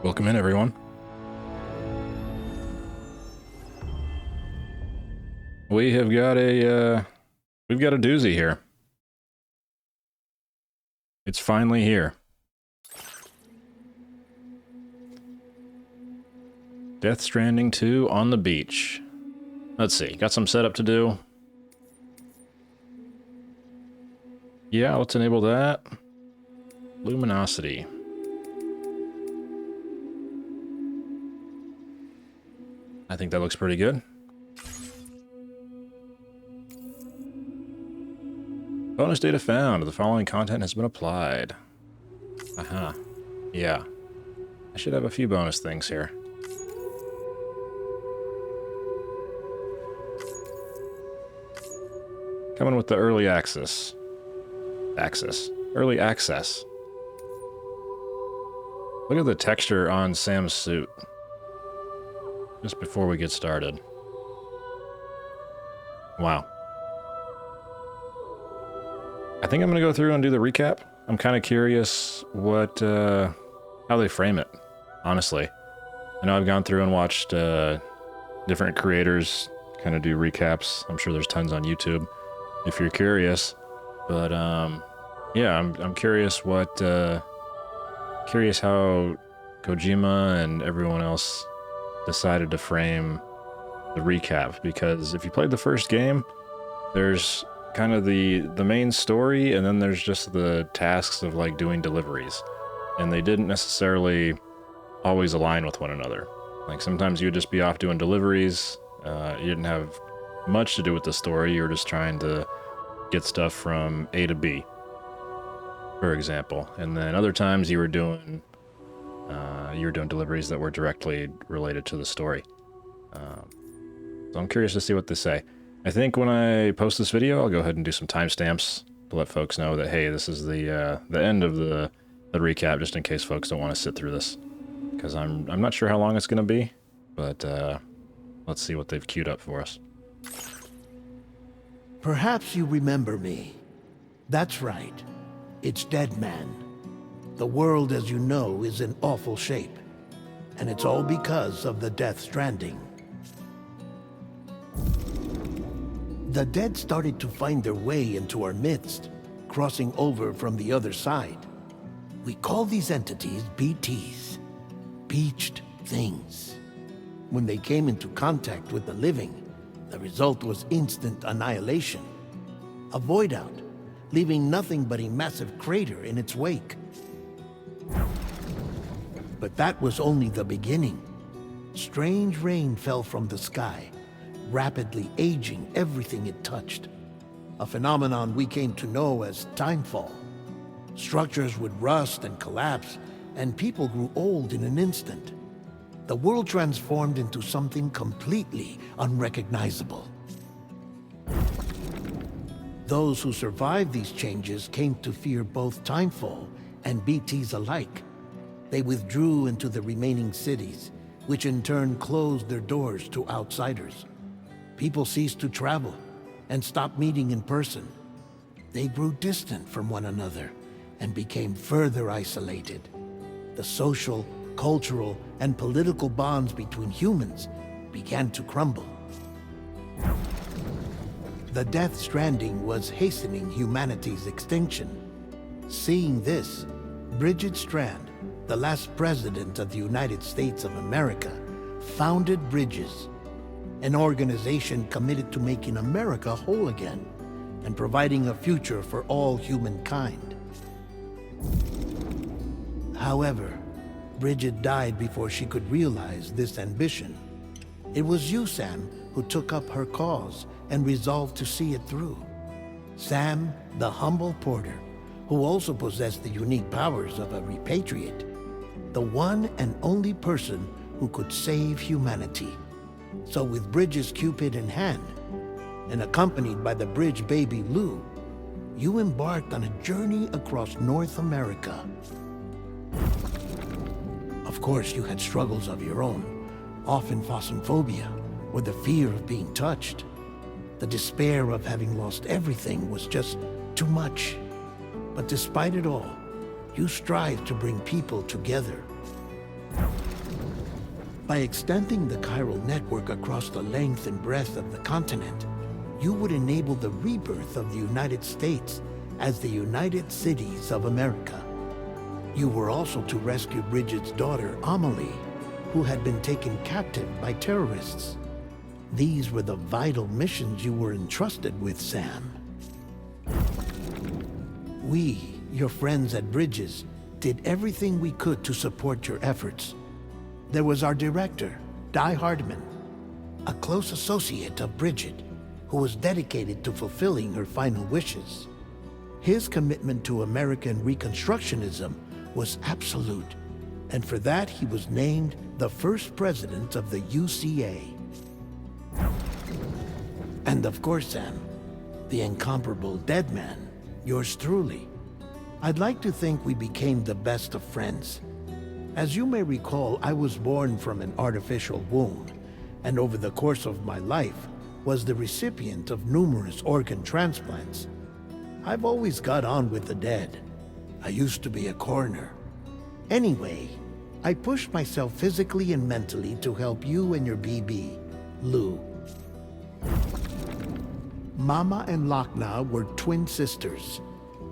Welcome in, everyone. We have got we've got a doozy here. It's finally here. Death Stranding 2 on the beach. Let's see, got some setup to do. Yeah, let's enable that. Luminosity. I think that looks pretty good. Bonus data found. The following content has been applied. Aha. Yeah. I should have a few bonus things here. Coming with the early access. Early access. Look at the texture on Sam's suit. Just before we get started. Wow. I think I'm going to go through and do the recap. I'm kind of curious what, how they frame it, honestly. I know I've gone through and watched different creators kind of do recaps. I'm sure there's tons on YouTube if you're curious. But yeah, I'm curious what, curious how Kojima and everyone else decided to frame the recap, because if you played the first game, there's kind of the main story, and then there's just the tasks of like doing deliveries, and they didn't necessarily always align with one another. Like sometimes you would just be off doing deliveries, you didn't have much to do with the story, you were just trying to get stuff from A to B, for example, and then other times you were doing deliveries that were directly related to the story. So I'm curious to see what they say. I think when I post this video, I'll go ahead and do some timestamps to let folks know that, hey, this is the end of the recap, just in case folks don't want to sit through this. Because I'm not sure how long it's going to be, but let's see what they've queued up for us. Perhaps you remember me. That's right. It's Dead Man. The world, as you know, is in awful shape. And it's all because of the Death Stranding. The dead started to find their way into our midst, crossing over from the other side. We call these entities BTs, Beached Things. When they came into contact with the living, the result was instant annihilation. A void out, leaving nothing but a massive crater in its wake. But that was only the beginning. Strange rain fell from the sky, rapidly aging everything it touched. A phenomenon we came to know as timefall. Structures would rust and collapse, and people grew old in an instant. The world transformed into something completely unrecognizable. Those who survived these changes came to fear both timefall and BTs alike. They withdrew into the remaining cities, which in turn closed their doors to outsiders. People ceased to travel and stopped meeting in person. They grew distant from one another and became further isolated. The social, cultural, and political bonds between humans began to crumble. The Death Stranding was hastening humanity's extinction. Seeing this, Bridget Strand, the last president of the United States of America, founded Bridges, an organization committed to making America whole again and providing a future for all humankind. However, Bridget died before she could realize this ambition. It was you, Sam, who took up her cause and resolved to see it through. Sam, the humble porter, who also possessed the unique powers of a repatriate, the one and only person who could save humanity. So with Bridges' Cupid in hand, and accompanied by the bridge baby Lou, you embarked on a journey across North America. Of course, you had struggles of your own, often phasmophobia, or the fear of being touched. The despair of having lost everything was just too much. But despite it all, you strive to bring people together. By extending the chiral network across the length and breadth of the continent, you would enable the rebirth of the United States as the United Cities of America. You were also to rescue Bridget's daughter, Amelie, who had been taken captive by terrorists. These were the vital missions you were entrusted with, Sam. We, your friends at Bridges, did everything we could to support your efforts. There was our director, Di Hardman, a close associate of Bridget, who was dedicated to fulfilling her final wishes. His commitment to American Reconstructionism was absolute, and for that he was named the first president of the UCA. And of course, Sam, the incomparable Dead Man, yours truly. I'd like to think we became the best of friends. As you may recall, I was born from an artificial womb, and over the course of my life was the recipient of numerous organ transplants. I've always got on with the dead. I used to be a coroner. Anyway, I pushed myself physically and mentally to help you and your BB, Lou. Mama and Lochna were twin sisters,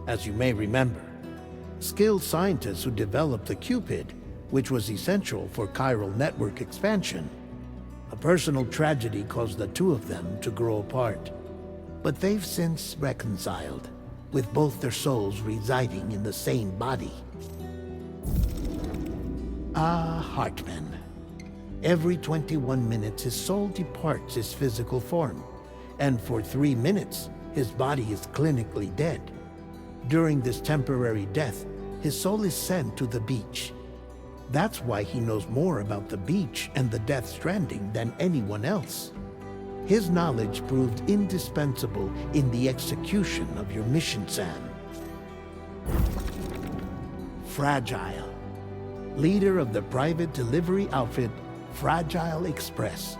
as you may remember. Skilled scientists who developed the Cupid, which was essential for chiral network expansion. A personal tragedy caused the two of them to grow apart. But they've since reconciled, with both their souls residing in the same body. Ah, Hartman. Every 21 minutes his soul departs his physical form, and for 3 minutes his body is clinically dead. During this temporary death, his soul is sent to the beach. That's why he knows more about the beach and the Death Stranding than anyone else. His knowledge proved indispensable in the execution of your mission, Sam. Fragile, leader of the private delivery outfit Fragile Express.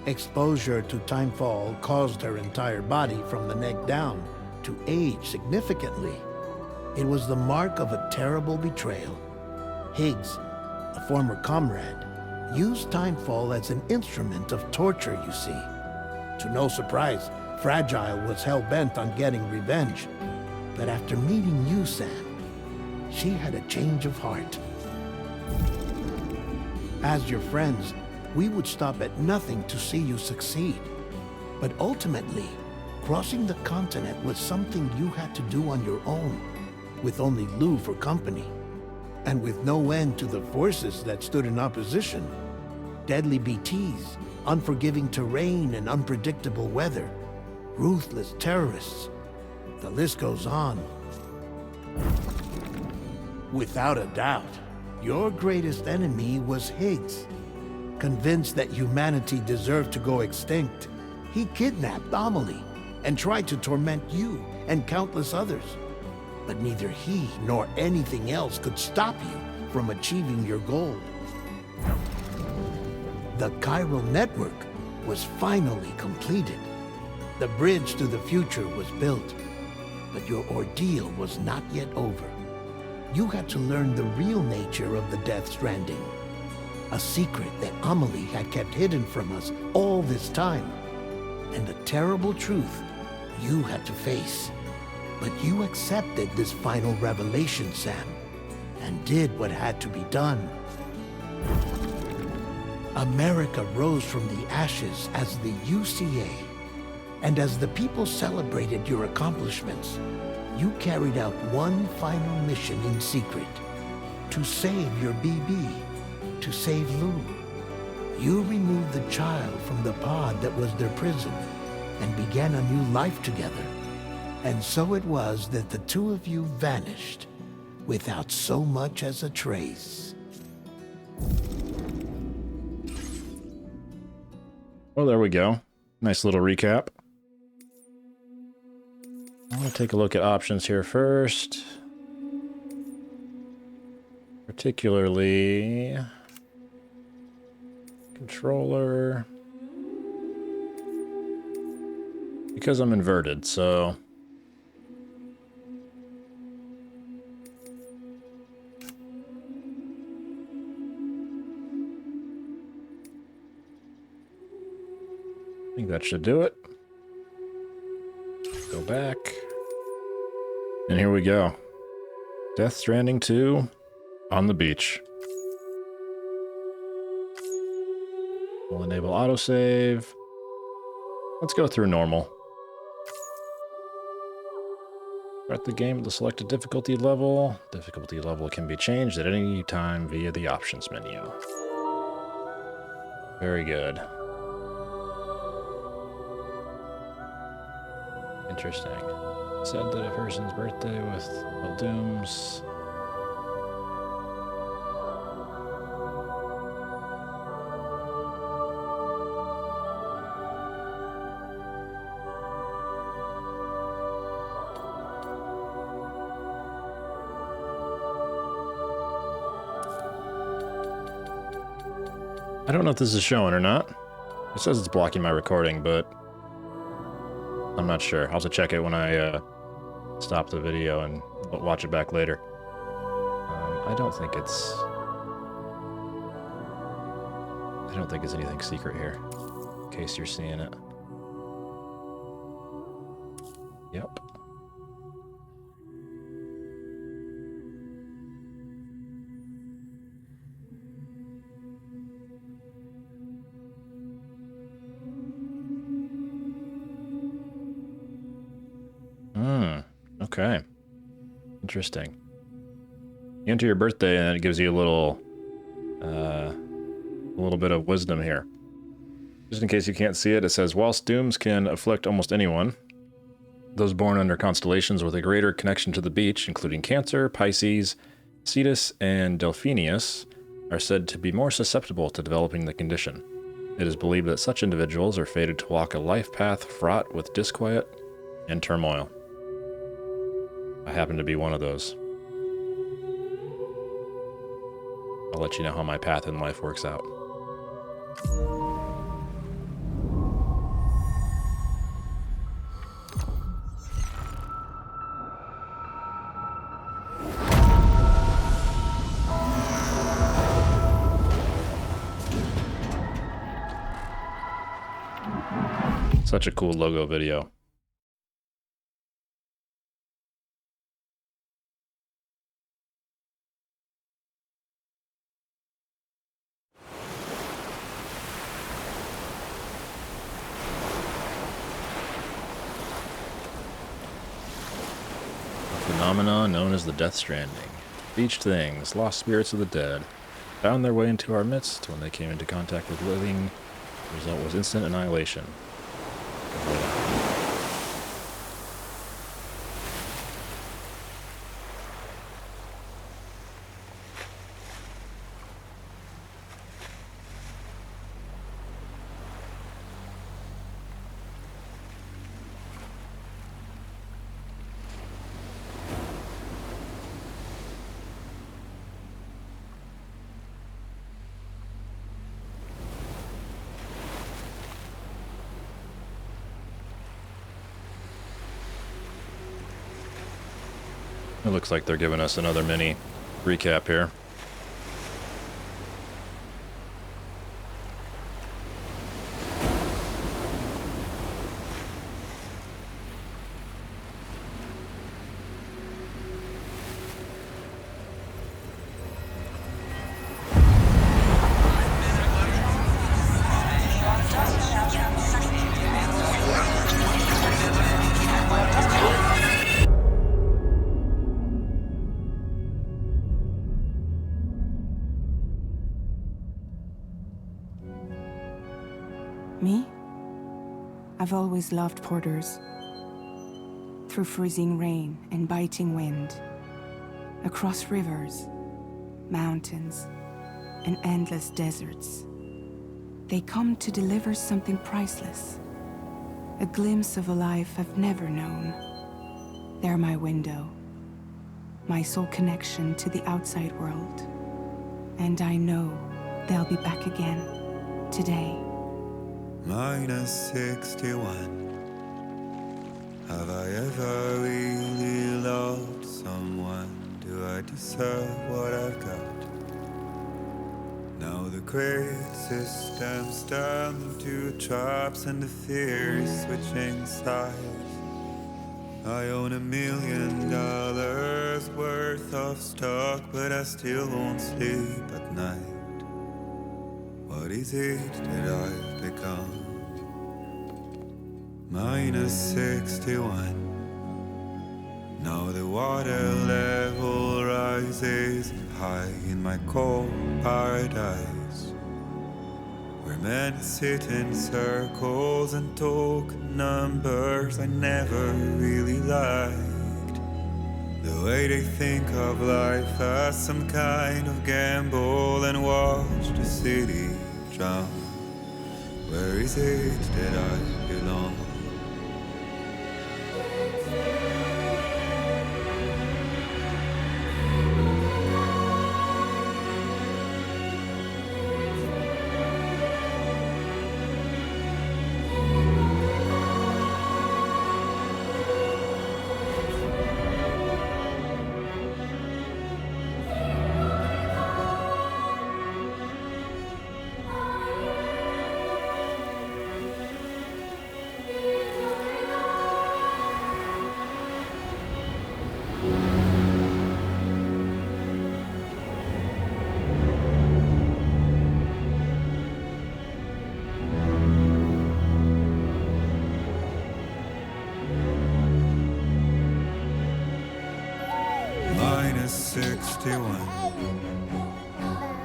Exposure to timefall caused her entire body from the neck down to age significantly. It was the mark of a terrible betrayal. Higgs, a former comrade, used timefall as an instrument of torture, you see. To no surprise, Fragile was hell-bent on getting revenge. But after meeting you, Sam, she had a change of heart. As your friends, we would stop at nothing to see you succeed. But ultimately, crossing the continent was something you had to do on your own, with only Lou for company, and with no end to the forces that stood in opposition. Deadly BTs, unforgiving terrain and unpredictable weather, ruthless terrorists. The list goes on. Without a doubt, your greatest enemy was Higgs. Convinced that humanity deserved to go extinct, he kidnapped Amelie and tried to torment you and countless others. But neither he nor anything else could stop you from achieving your goal. The chiral network was finally completed. The bridge to the future was built. But your ordeal was not yet over. You had to learn the real nature of the Death Stranding. A secret that Amelie had kept hidden from us all this time. And a terrible truth you had to face. But you accepted this final revelation, Sam, and did what had to be done. America rose from the ashes as the UCA, and as the people celebrated your accomplishments, you carried out one final mission in secret, to save your BB, to save Lou. You removed the child from the pod that was their prison, and began a new life together. And so it was that the two of you vanished, without so much as a trace. Well, there we go. Nice little recap. I'm going to take a look at options here first. Particularly controller. Because I'm inverted, so I think that should do it. Go back. And here we go. Death Stranding 2 on the beach. We'll enable autosave. Let's go through normal. Start the game at the selected difficulty level. Difficulty level can be changed at any time via the options menu. Very good. Interesting. It said that a person's birthday with dooms. I don't know if this is showing or not. It says it's blocking my recording, but I'm not sure. I'll have to check it when I stop the video and watch it back later. I don't think it's anything secret here, in case you're seeing it. Yep. Okay. Interesting. You enter your birthday and it gives you a little bit of wisdom here. Just in case you can't see it, it says, whilst dooms can afflict almost anyone, those born under constellations with a greater connection to the beach, including Cancer, Pisces, Cetus, and Delphinius, are said to be more susceptible to developing the condition. It is believed that such individuals are fated to walk a life path fraught with disquiet and turmoil. I happen to be one of those. I'll let you know how my path in life works out. Such a cool logo video. Phenomenon known as the Death Stranding. Beach things, lost spirits of the dead, found their way into our midst when they came into contact with living. The result was instant annihilation. It looks like they're giving us another mini recap here. Me? I've always loved porters. Through freezing rain and biting wind, across rivers, mountains, and endless deserts, they come to deliver something priceless, a glimpse of a life I've never known. They're my window, my sole connection to the outside world, and I know they'll be back again today. Minus 61. Have I ever really loved someone? Do I deserve what I've got? Now the great systems turn into traps and the fear is switching sides. I own $1 million worth of stock, but I still won't sleep at night. What is it that I've become? -61. Now the water level rises high in my cold paradise, where men sit in circles and talk numbers I never really liked. The way they think of life as some kind of gamble and watch the city drown. Where is it that I belong? -61.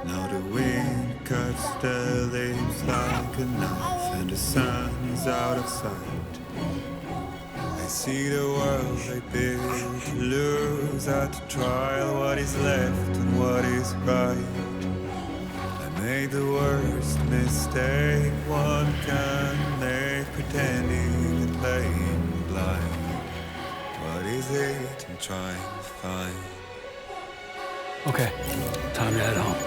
Now the wind cuts the leaves like a knife, and the sun is out of sight. I see the world I built to lose at the trial, what is left and what is right. I made the worst mistake one can make, pretending and playing blind. What is it I'm trying to find? Okay, time to head home.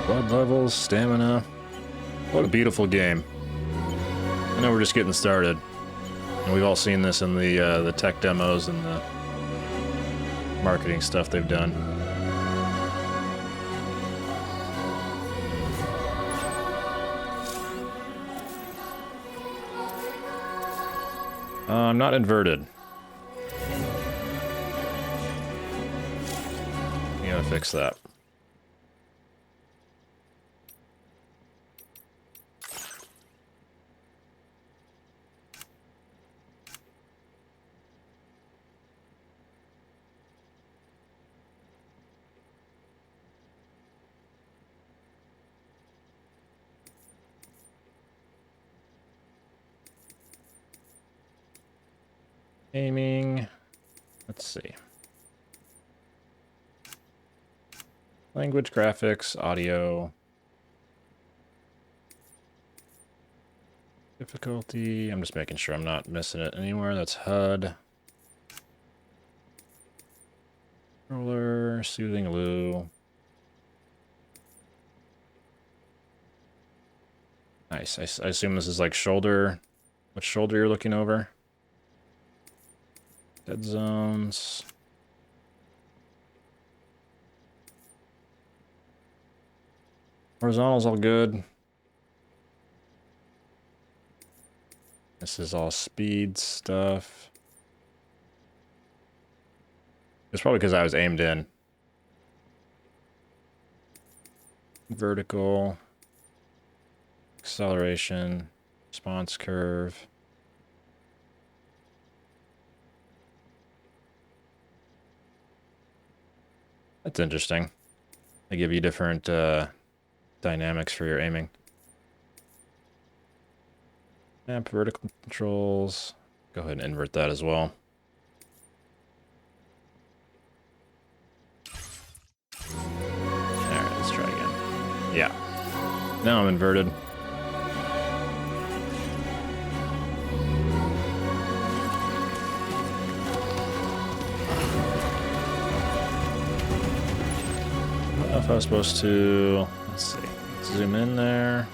Blood levels, stamina. What a beautiful game. I know we're just getting started. And we've all seen this in the tech demos and the marketing stuff they've done. I'm not inverted. You gotta fix that. Aiming. Let's see. Language, graphics, audio. Difficulty. I'm just making sure I'm not missing it anywhere. That's HUD. Controller, soothing loo. Nice. I assume this is like shoulder. What shoulder you're looking over? Dead zones. Horizontal's all good. This is all speed stuff. It's probably because I was aimed in. Vertical. Acceleration. Response curve. That's interesting. They give you different dynamics for your aiming. Map vertical controls. Go ahead and invert that as well. Alright, let's try again. Yeah. Now I'm inverted. I don't know if I was supposed to... Let's see. Let's zoom in there.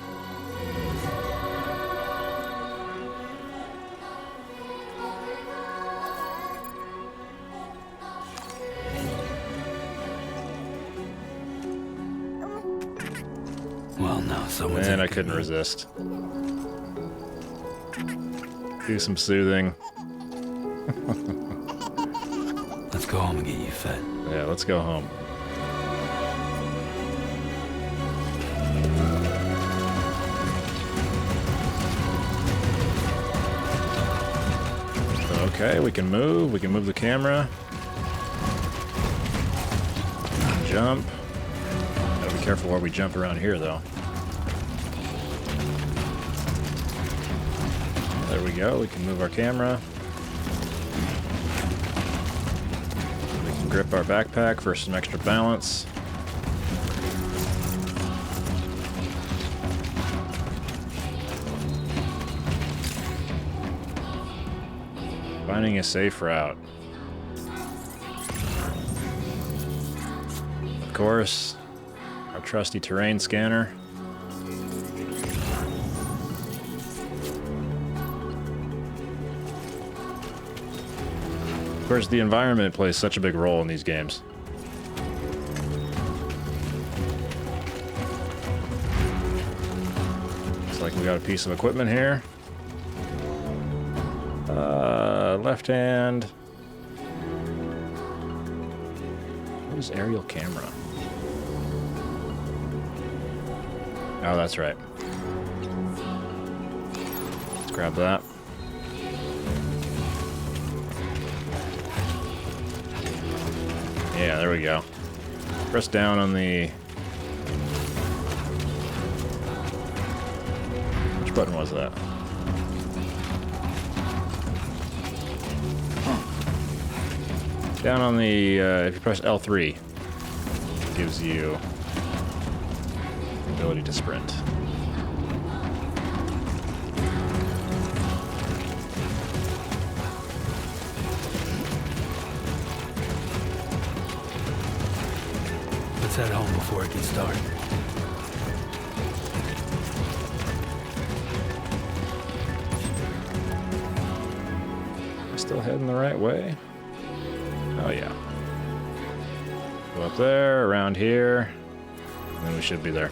Hell no, someone's And I after couldn't me. resist. Do some soothing. Let's go home and get you fed. Yeah, let's go home. Okay, we can move. We can move the camera. Jump. Gotta be careful where we jump around here, though. There we go. We can move our camera. We can grip our backpack for some extra balance. Finding a safe route. Of course, our trusty terrain scanner. Of course, the environment plays such a big role in these games. Looks like we got a piece of equipment here. Left hand. What is aerial camera? Oh, that's right. Let's grab that. Yeah, there we go. Press down on the... Which button was that? Down on the, if you press L3, it gives you the ability to sprint. Let's head home before it gets dark. Am I still heading the right way? Oh yeah. Go up there, around here, and then we should be there.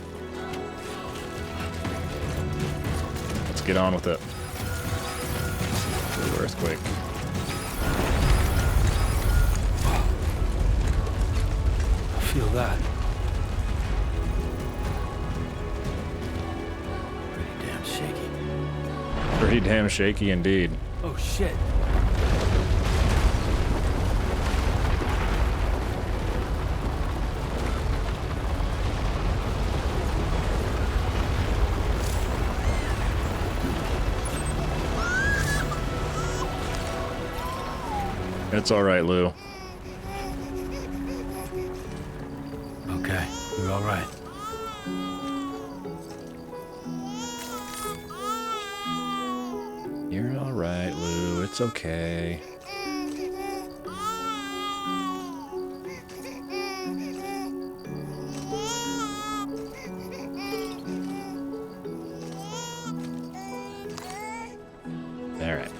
Let's get on with it. Ooh, earthquake. I feel that. Pretty damn shaky. Pretty damn shaky indeed. Oh shit. It's all right, Lou. Okay, you're all right. You're all right, Lou. It's okay. All right.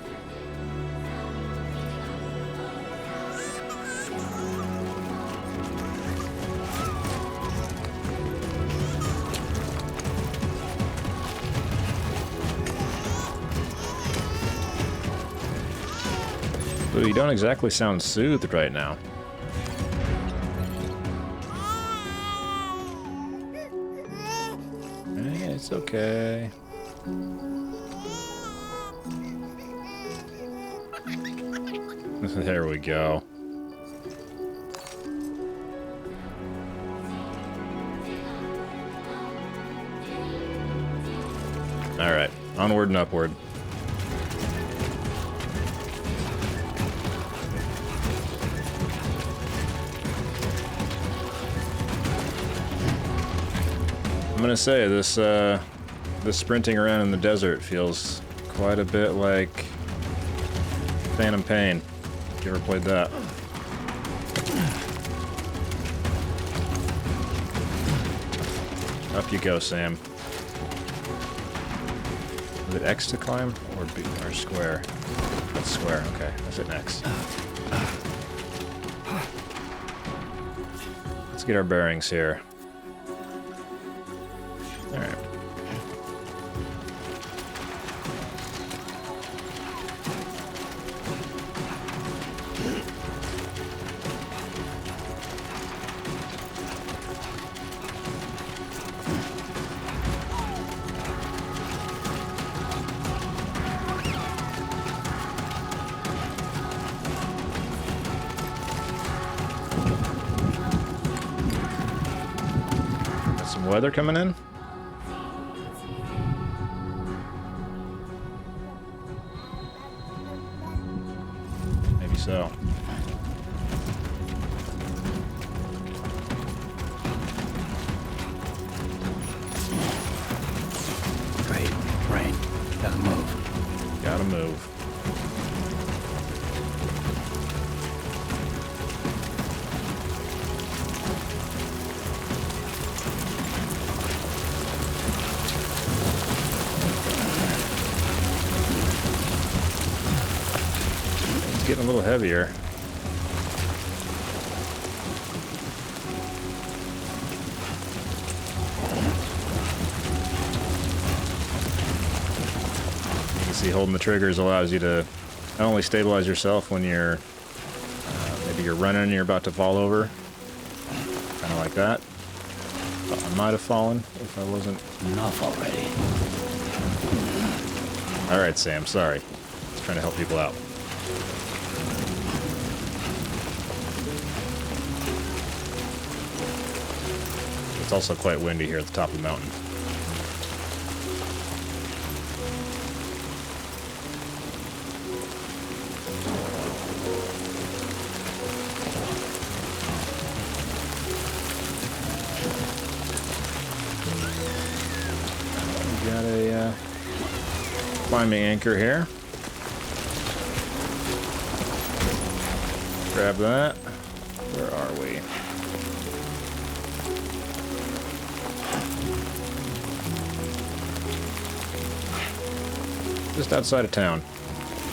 Lou, you don't exactly sound soothed right now. Hey, it's okay. There we go. All right, onward and upward. I'm gonna say this sprinting around in the desert feels quite a bit like Phantom Pain. If you ever played that. Up you go, Sam. Is it X to climb or B or square? That's square. Okay, that's it next. Let's get our bearings here. All right. weather coming in? Maybe so. Great. Rain. Gotta move. Gotta move. It's getting a little heavier. See, holding the triggers allows you to not only stabilize yourself when you're maybe you're running and you're about to fall over, kind of like that. I might have fallen if I wasn't. Enough already. All right, Sam. Sorry. Just trying to help people out. It's also quite windy here at the top of the mountain. Got a climbing anchor here. Grab that. Where are we? Just outside of town.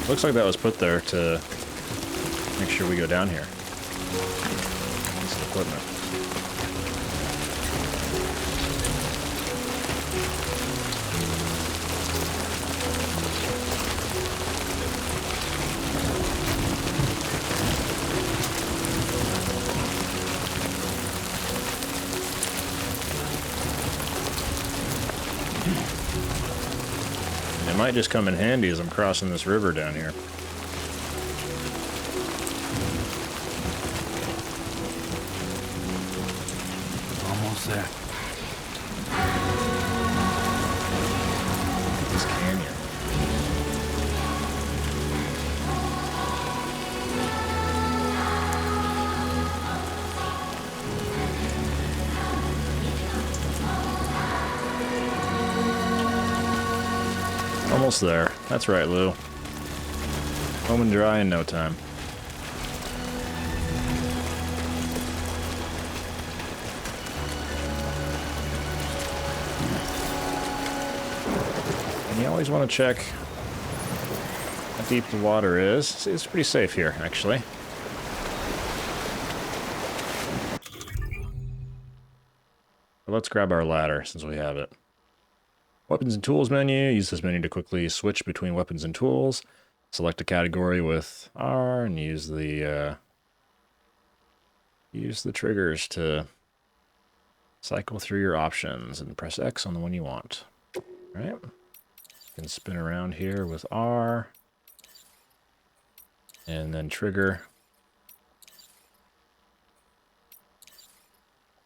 Looks like that was put there to make sure we go down here. Piece of equipment. It might just come in handy as I'm crossing this river down here. Almost there. Look at this canyon. Almost there. That's right, Lou. Home and dry in no time. And you always want to check how deep the water is. See, it's pretty safe here, actually. But let's grab our ladder since we have it. Weapons and tools menu. Use this menu to quickly switch between weapons and tools. Select a category with R and use the triggers to cycle through your options and press X on the one you want. All right. You can spin around here with R and then trigger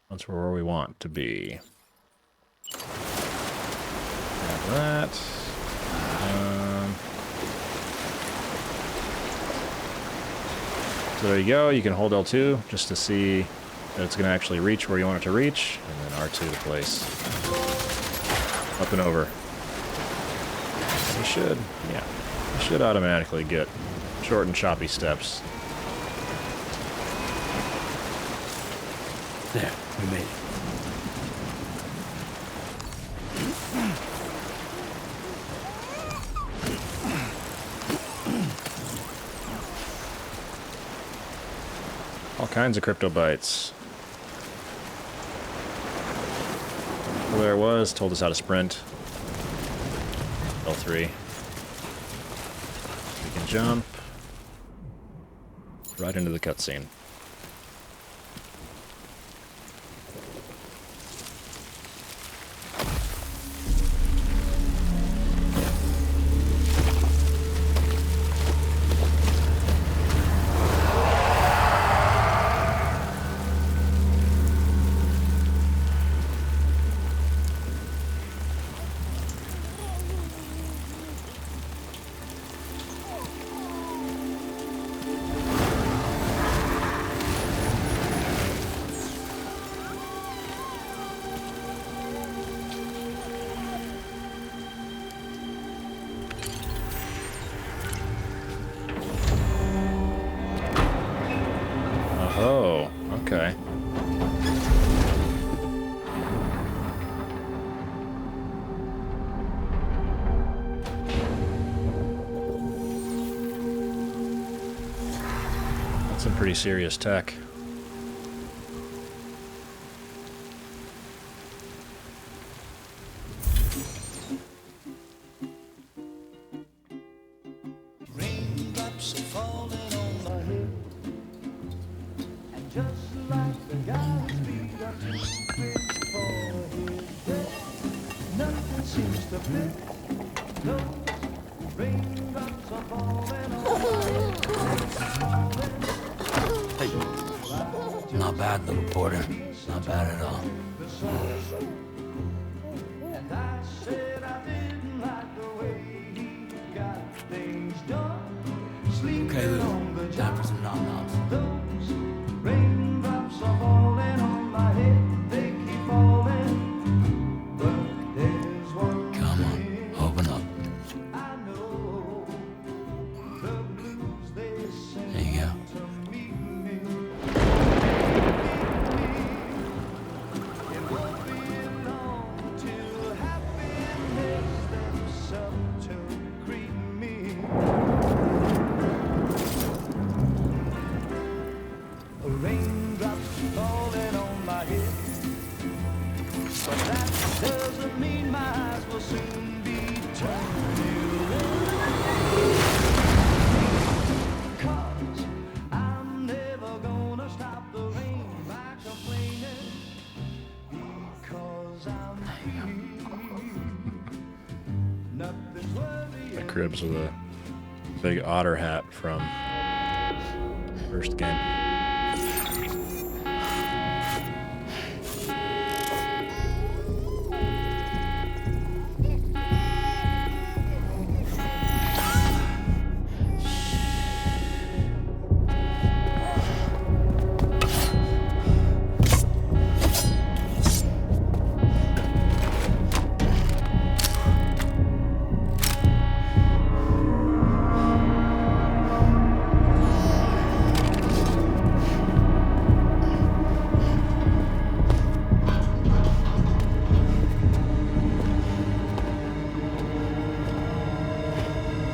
once we're where we want to be. That. So there you go. You can hold L2 just to see that it's going to actually reach where you want it to reach, and then R2 to place. Up and over. You should automatically get short and choppy steps. There, we made it. All kinds of crypto bytes. Well, there it was. Told us how to sprint. L3. We can jump right into the cutscene. Oh, okay. That's some pretty serious tech. Raindrops are falling on my head, and just like the guy's feet are too big for his bed, nothing seems to fit. Those raindrops are falling on my head. Hey. Not bad, little Porter. Not bad at all. And I said I didn't like the way he got things done. Okay, Lou. Time for some nom-noms. Those raindrops are falling on my head, they keep falling. But there's one Come on, open up. I know, the blues they send There you go. to meet me. It won't be long till happiness steps up to greet me. Raindrops falling on my head, but that doesn't mean my eyes will soon be turning red. 'Cause I'm never gonna stop the rain by complaining, because I'm free. Nothing's worrying. The cribs with a big otter hat from first game.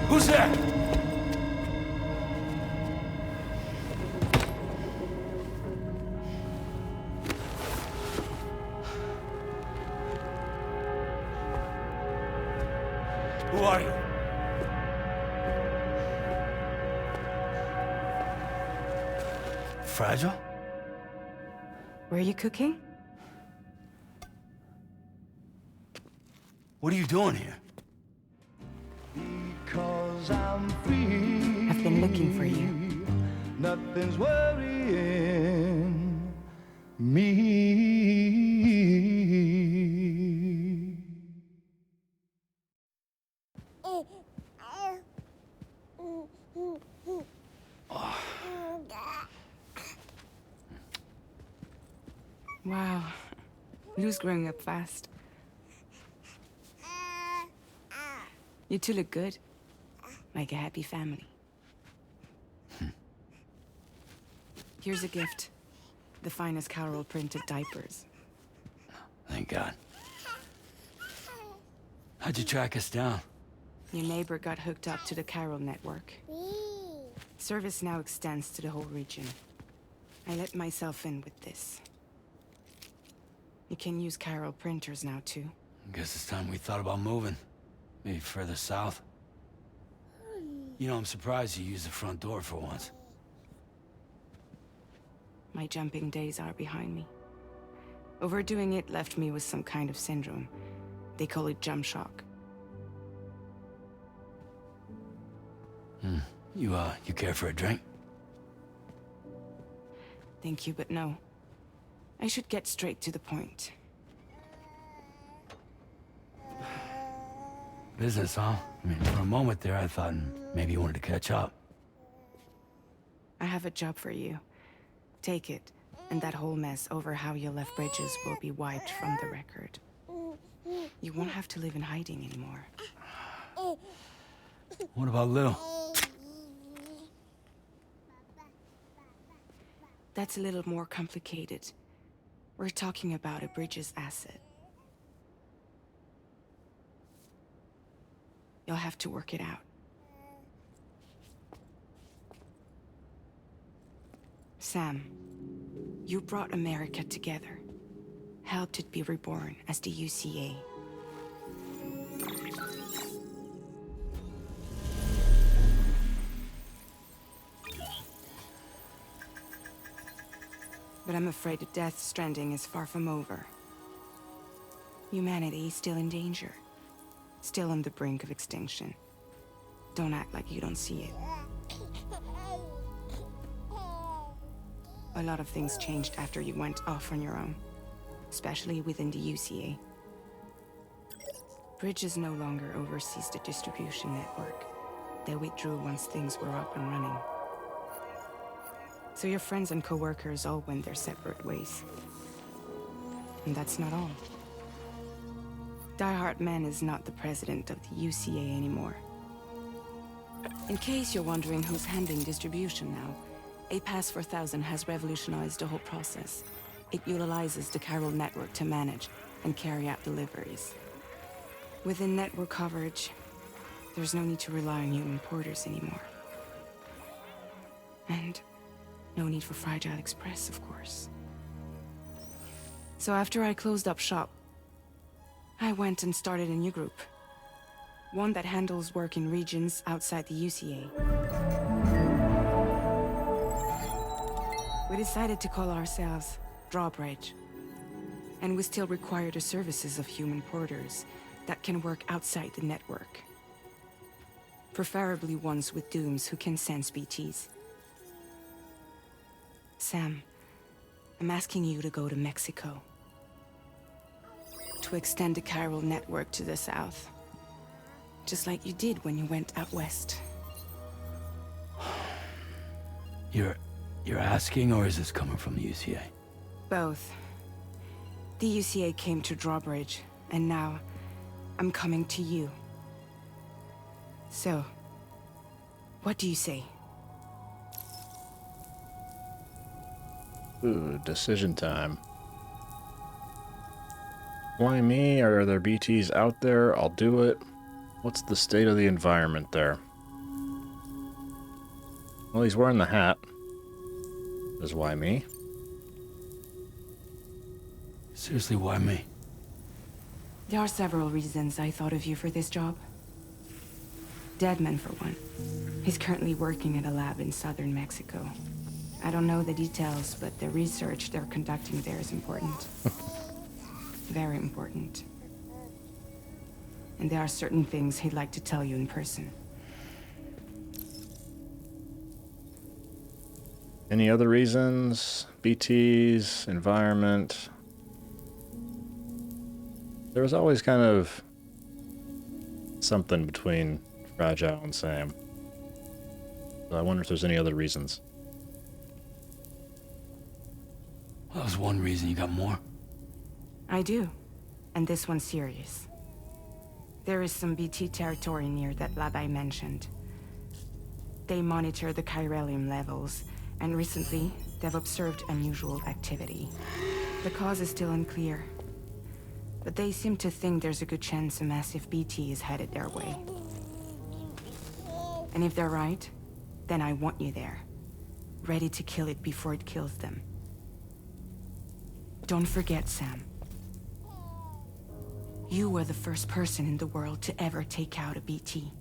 Who's there? Who are you? Fragile? Were you cooking? What are you doing here? Because I'm free. I've been looking for you. Nothing's worrying me. Wow. Lou's growing up fast. You two look good. Like a happy family. Here's a gift. The finest Carol printed diapers. Thank God. How'd you track us down? Your neighbor got hooked up to the Carol network. Service now extends to the whole region. I let myself in with this. You can use Carol printers now too. Guess it's time we thought about moving. Maybe further south. You know, I'm surprised you used the front door for once. My jumping days are behind me. Overdoing it left me with some kind of syndrome. They call it jump shock. You care for a drink? Thank you, but no. I should get straight to the point. Business, huh? I mean, for a moment there, I thought maybe you wanted to catch up. I have a job for you. Take it, and that whole mess over how you left Bridges will be wiped from the record. You won't have to live in hiding anymore. What about Lil? That's a little more complicated. We're talking about a Bridges asset. You'll have to work it out. Sam, you brought America together. Helped it be reborn as the UCA. But I'm afraid the Death Stranding is far from over. Humanity is still in danger. Still on the brink of extinction. Don't act like you don't see it. A lot of things changed after you went off on your own. Especially within the UCA. Bridges no longer oversees the distribution network. They withdrew once things were up and running. So your friends and co-workers all went their separate ways. And that's not all. Die Hard Man is not the president of the UCA anymore. In case you're wondering who's handling distribution now, A Pass 4000 has revolutionized the whole process. It utilizes the chiral network to manage and carry out deliveries. Within network coverage, there's no need to rely on human porters anymore. And no need for Fragile Express, of course. So after I closed up shop, I went and started a new group. One that handles work in regions outside the UCA. We decided to call ourselves Drawbridge. And we still require the services of human porters that can work outside the network. Preferably ones with dooms who can sense BTs. Sam, I'm asking you to go to Mexico. To extend the chiral network to the south. Just like you did when you went out west. You're asking, or is this coming from the UCA? Both. The UCA came to Drawbridge, and now I'm coming to you. So, what do you say? Ooh, decision time. Why me? Are there BTs out there? I'll do it. What's the state of the environment there? Well, he's wearing the hat. Is why me? Seriously, why me? There are several reasons I thought of you for this job. Deadman, for one. He's currently working at a lab in southern Mexico. I don't know the details, but the research they're conducting there is important. Very important. And there are certain things he'd like to tell you in person. Any other reasons? BTs, environment. There was always kind of something between Fragile and Sam. So I wonder if there's any other reasons. Well, that was one reason. You got more? I do. And this one's serious. There is some BT territory near that lab I mentioned. They monitor the chiralium levels, and recently, they've observed unusual activity. The cause is still unclear, but they seem to think there's a good chance a massive BT is headed their way. And if they're right, then I want you there, ready to kill it before it kills them. Don't forget, Sam. You were the first person in the world to ever take out a BT.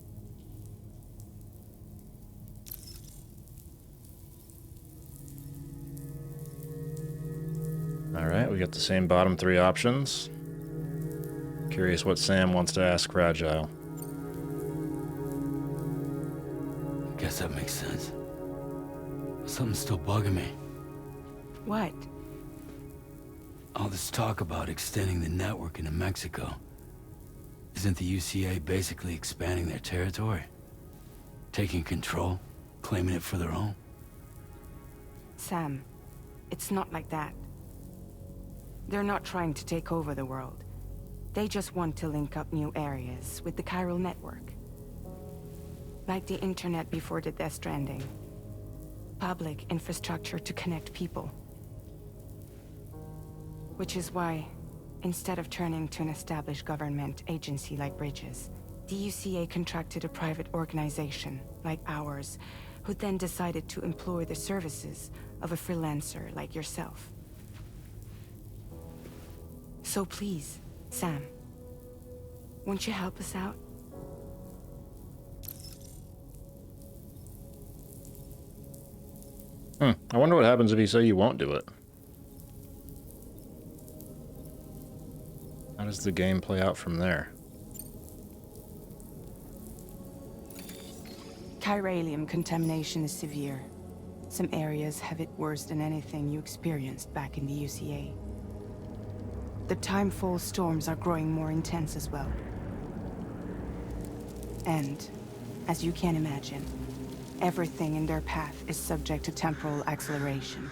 Alright, we got the same bottom three options. Curious what Sam wants to ask Fragile. Guess that makes sense. Something's still bugging me. What? All this talk about extending the network into Mexico. Isn't the UCA basically expanding their territory? Taking control, claiming it for their own? Sam, it's not like that. They're not trying to take over the world. They just want to link up new areas with the chiral network. Like the internet before the Death Stranding. public infrastructure to connect people. Which is why, instead of turning to an established government agency like Bridges, the UCA contracted a private organization like ours, who then decided to employ the services of a freelancer like yourself. So please, Sam, won't you help us out? I wonder what happens if you say you won't do it. How does the game play out from there? Chiralium contamination is severe. Some areas have it worse than anything you experienced back in the UCA. The timefall storms are growing more intense as well. And, as you can imagine, everything in their path is subject to temporal acceleration.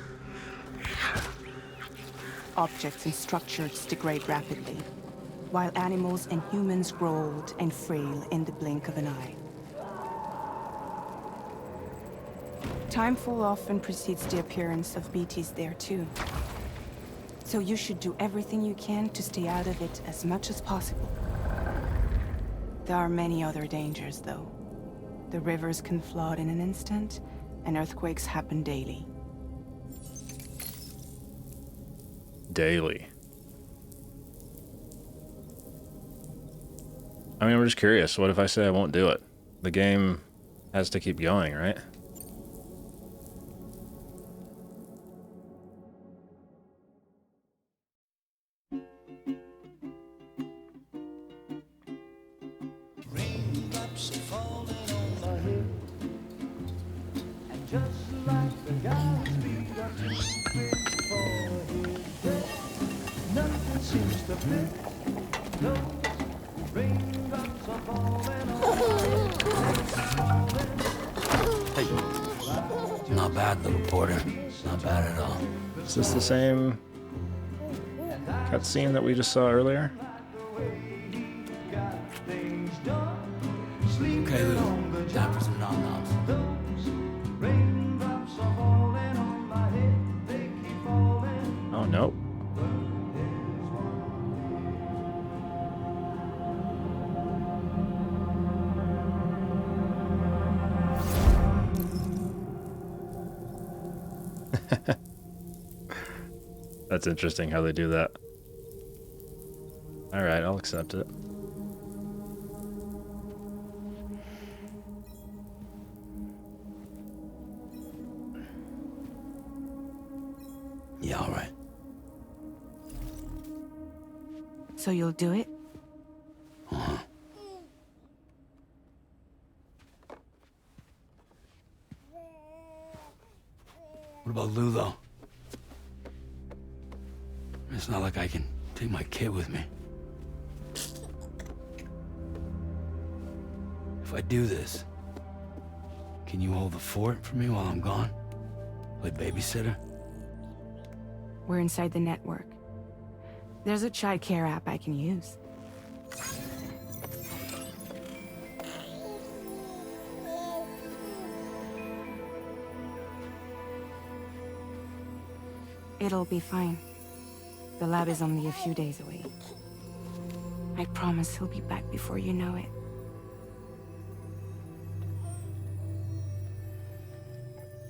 Objects and structures degrade rapidly, while animals and humans grow old and frail in the blink of an eye. Timefall often precedes the appearance of BTs there too. So you should do everything you can to stay out of it as much as possible. There are many other dangers, though. The rivers can flood in an instant, and earthquakes happen daily. Daily. I mean, I'm just curious. What if I say I won't do it? The game has to keep going, right? Raindrops are falling on my head, and just like the guy's feet are too big for his head, nothing seems to fit. Those raindrops are falling on my head. Hey, not bad, little porter. Not bad at all. Is this the same cutscene that we just saw earlier? Okay, Lou. Time for some nom-noms. Oh, nope. That's interesting how they do that. All right, I'll accept it. Yeah, all right. So you'll do it? Uh-huh. What about Lou, though? It's not like I can take my kid with me. If I do this, can you hold the fort for me while I'm gone? Play babysitter? We're inside the network. There's a child care app I can use. It'll be fine. The lab is only a few days away. I promise he'll be back before you know it.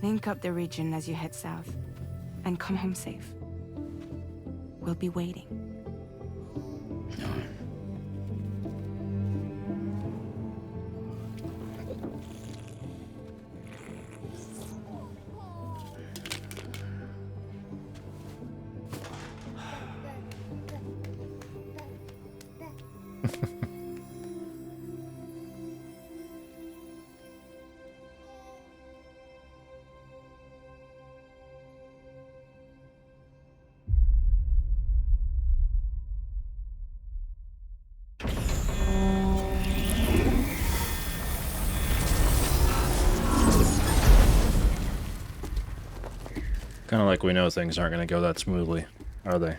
Link up the region as you head south, and come home safe. We'll be waiting. All right. Kind of like we know things aren't going to go that smoothly, are they?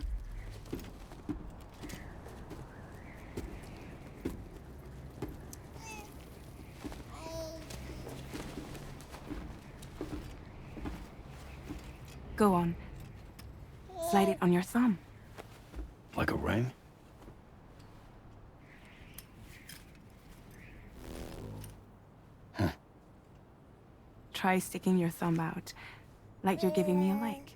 Go on. Slide it on your thumb. Like a ring? Try sticking your thumb out, like you're giving me a like.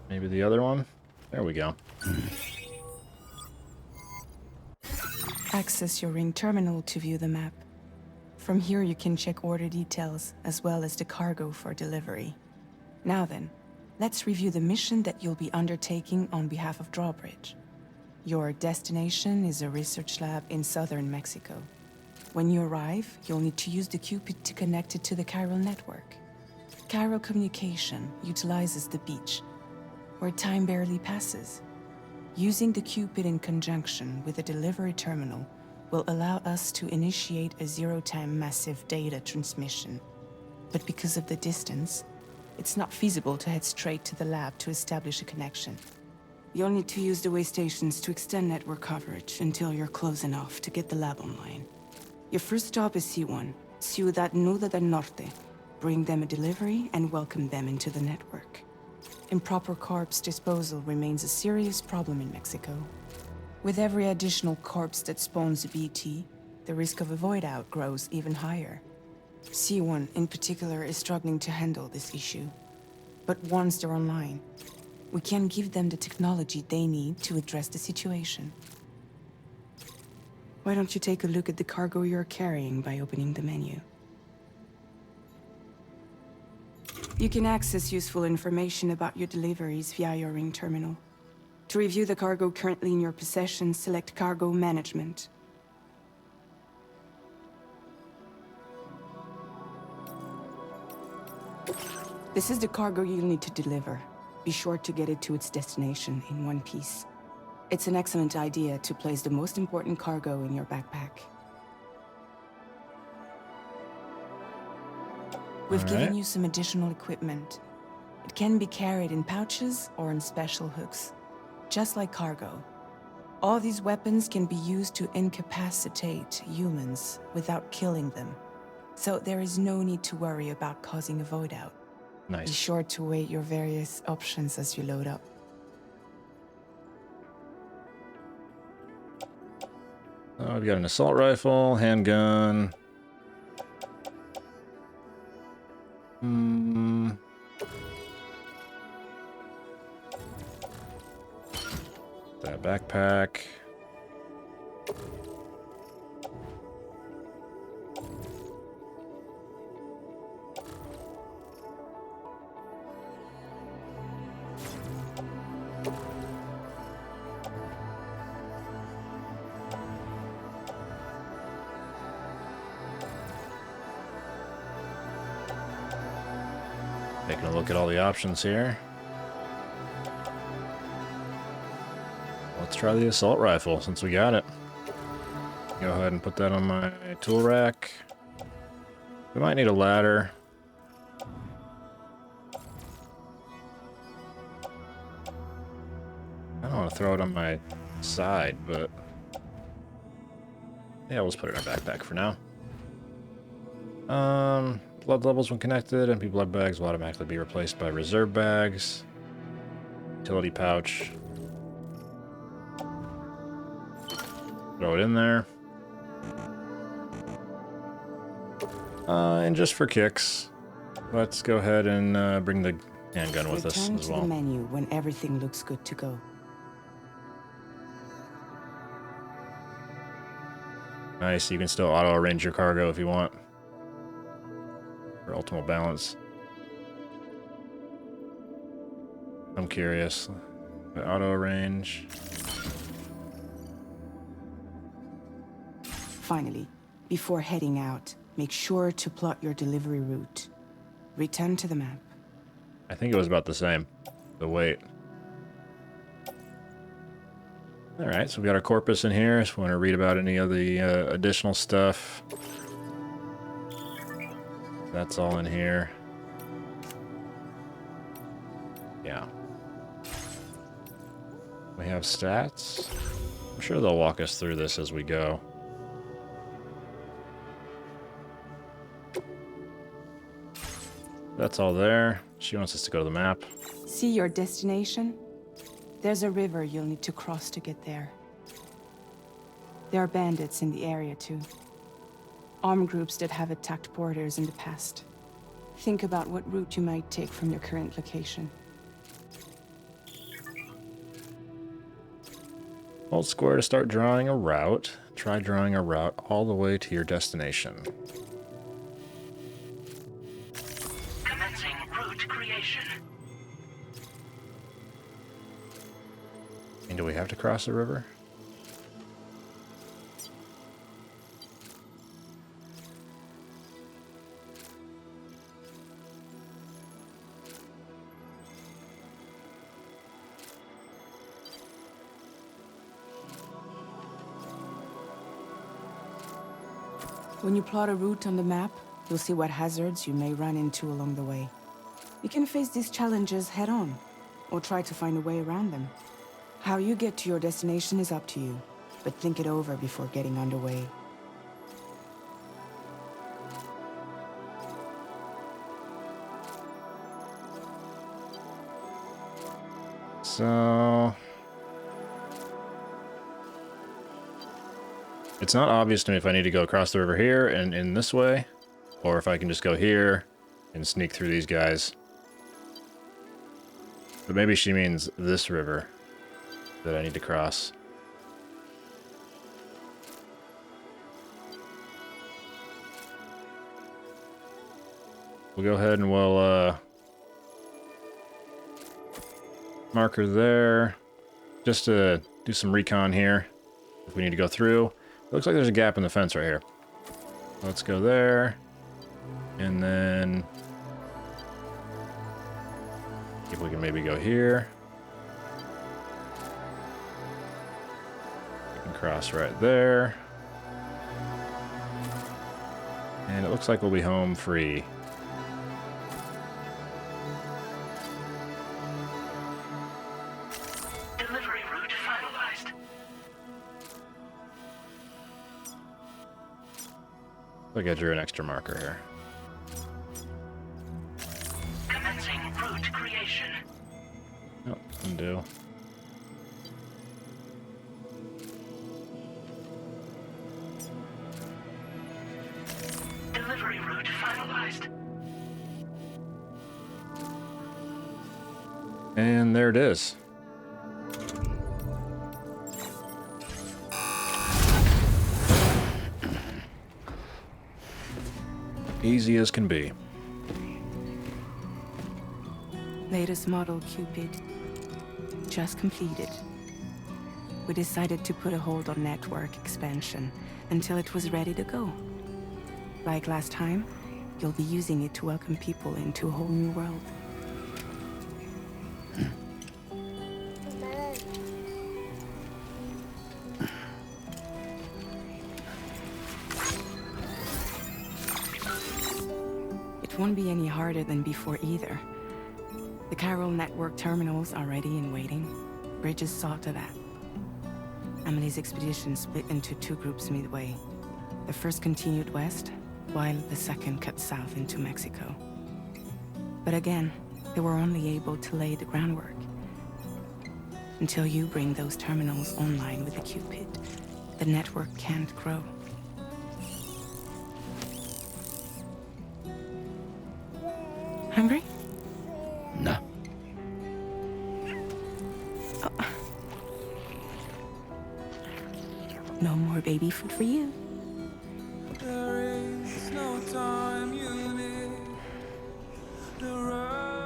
Maybe the other one? There we go. Access your ring terminal to view the map. From here you can check order details, as well as the cargo for delivery. Now then, let's review the mission that you'll be undertaking on behalf of Drawbridge. Your destination is a research lab in southern Mexico. When you arrive, you'll need to use the Cupid to connect it to the chiral network. Chiral communication utilizes the beach, where time barely passes. Using the Cupid in conjunction with a delivery terminal will allow us to initiate a zero-time massive data transmission. But because of the distance, it's not feasible to head straight to the lab to establish a connection. You'll need to use the way stations to extend network coverage until you're close enough to get the lab online. Your first stop is C1, Ciudad Nuda del Norte. Bring them a delivery and welcome them into the network. Improper corpse disposal remains a serious problem in Mexico. With every additional corpse that spawns a BT, the risk of a void out grows even higher. C1 in particular is struggling to handle this issue. But once they're online, we can give them the technology they need to address the situation. Why don't you take a look at the cargo you're carrying by opening the menu? You can access useful information about your deliveries via your ring terminal. To review the cargo currently in your possession, select Cargo Management. This is the cargo you'll need to deliver. Be sure to get it to its destination in one piece. It's an excellent idea to place the most important cargo in your backpack. We've given you some additional equipment. It can be carried in pouches or in special hooks, just like cargo. All these weapons can be used to incapacitate humans without killing them. So there is no need to worry about causing a void out. Nice. Be sure to weigh your various options as you load up. We've got an assault rifle, handgun. That backpack. Taking a look at all the options here. Let's try the assault rifle since we got it. Go ahead and put that on my tool rack. We might need a ladder. I don't want to throw it on my side, but yeah, we'll just put it in our backpack for now. Blood levels when connected, empty blood bags will automatically be replaced by reserve bags. Utility pouch. Throw it in there. And just for kicks, let's go ahead and bring the handgun with us Return as to well. the menu when everything looks good to go. Nice, you can still auto-arrange your cargo if you want. For optimal balance. I'm curious. Auto-arrange. Finally, before heading out, make sure to plot your delivery route. Return to the map. I think it was about the same. But wait. Alright, so we got our corpus in here. If you want to read about any of the additional stuff. That's all in here. Yeah. We have stats. I'm sure they'll walk us through this as we go. That's all there. She wants us to go to the map. See your destination? There's a river you'll need to cross to get there. There are bandits in the area too. Armed groups that have attacked borders in the past. Think about what route you might take from your current location. Hold square to start drawing a route. Try drawing a route all the way to your destination. Commencing route creation. And do we have to cross the river? When you plot a route on the map, you'll see what hazards you may run into along the way. You can face these challenges head-on, or try to find a way around them. How you get to your destination is up to you, but think it over before getting underway. So... it's not obvious to me if I need to go across the river here and in this way, or if I can just go here and sneak through these guys. But maybe she means this river that I need to cross. We'll go ahead and we'll mark her there just to do some recon here if we need to go through. It looks like there's a gap in the fence right here. Let's go there. And then... if we can maybe go here. We can cross right there. And it looks like we'll be home free. Delivery route finalized. Like I drew an extra marker here. Commencing route creation. Nope, undo. Delivery route finalized. And there it is. Easy as can be. Latest model Cupid. Just completed. We decided to put a hold on network expansion until it was ready to go. Like last time, you'll be using it to welcome people into a whole new world. It won't be any harder than before either. The Carol network terminals are ready and waiting. Bridges saw to that. Emily's expedition split into two groups midway. The first continued west, while the second cut south into Mexico. But again, they were only able to lay the groundwork. Until you bring those terminals online with the Cupid, the network can't grow. Hungry? No. No more baby food for you.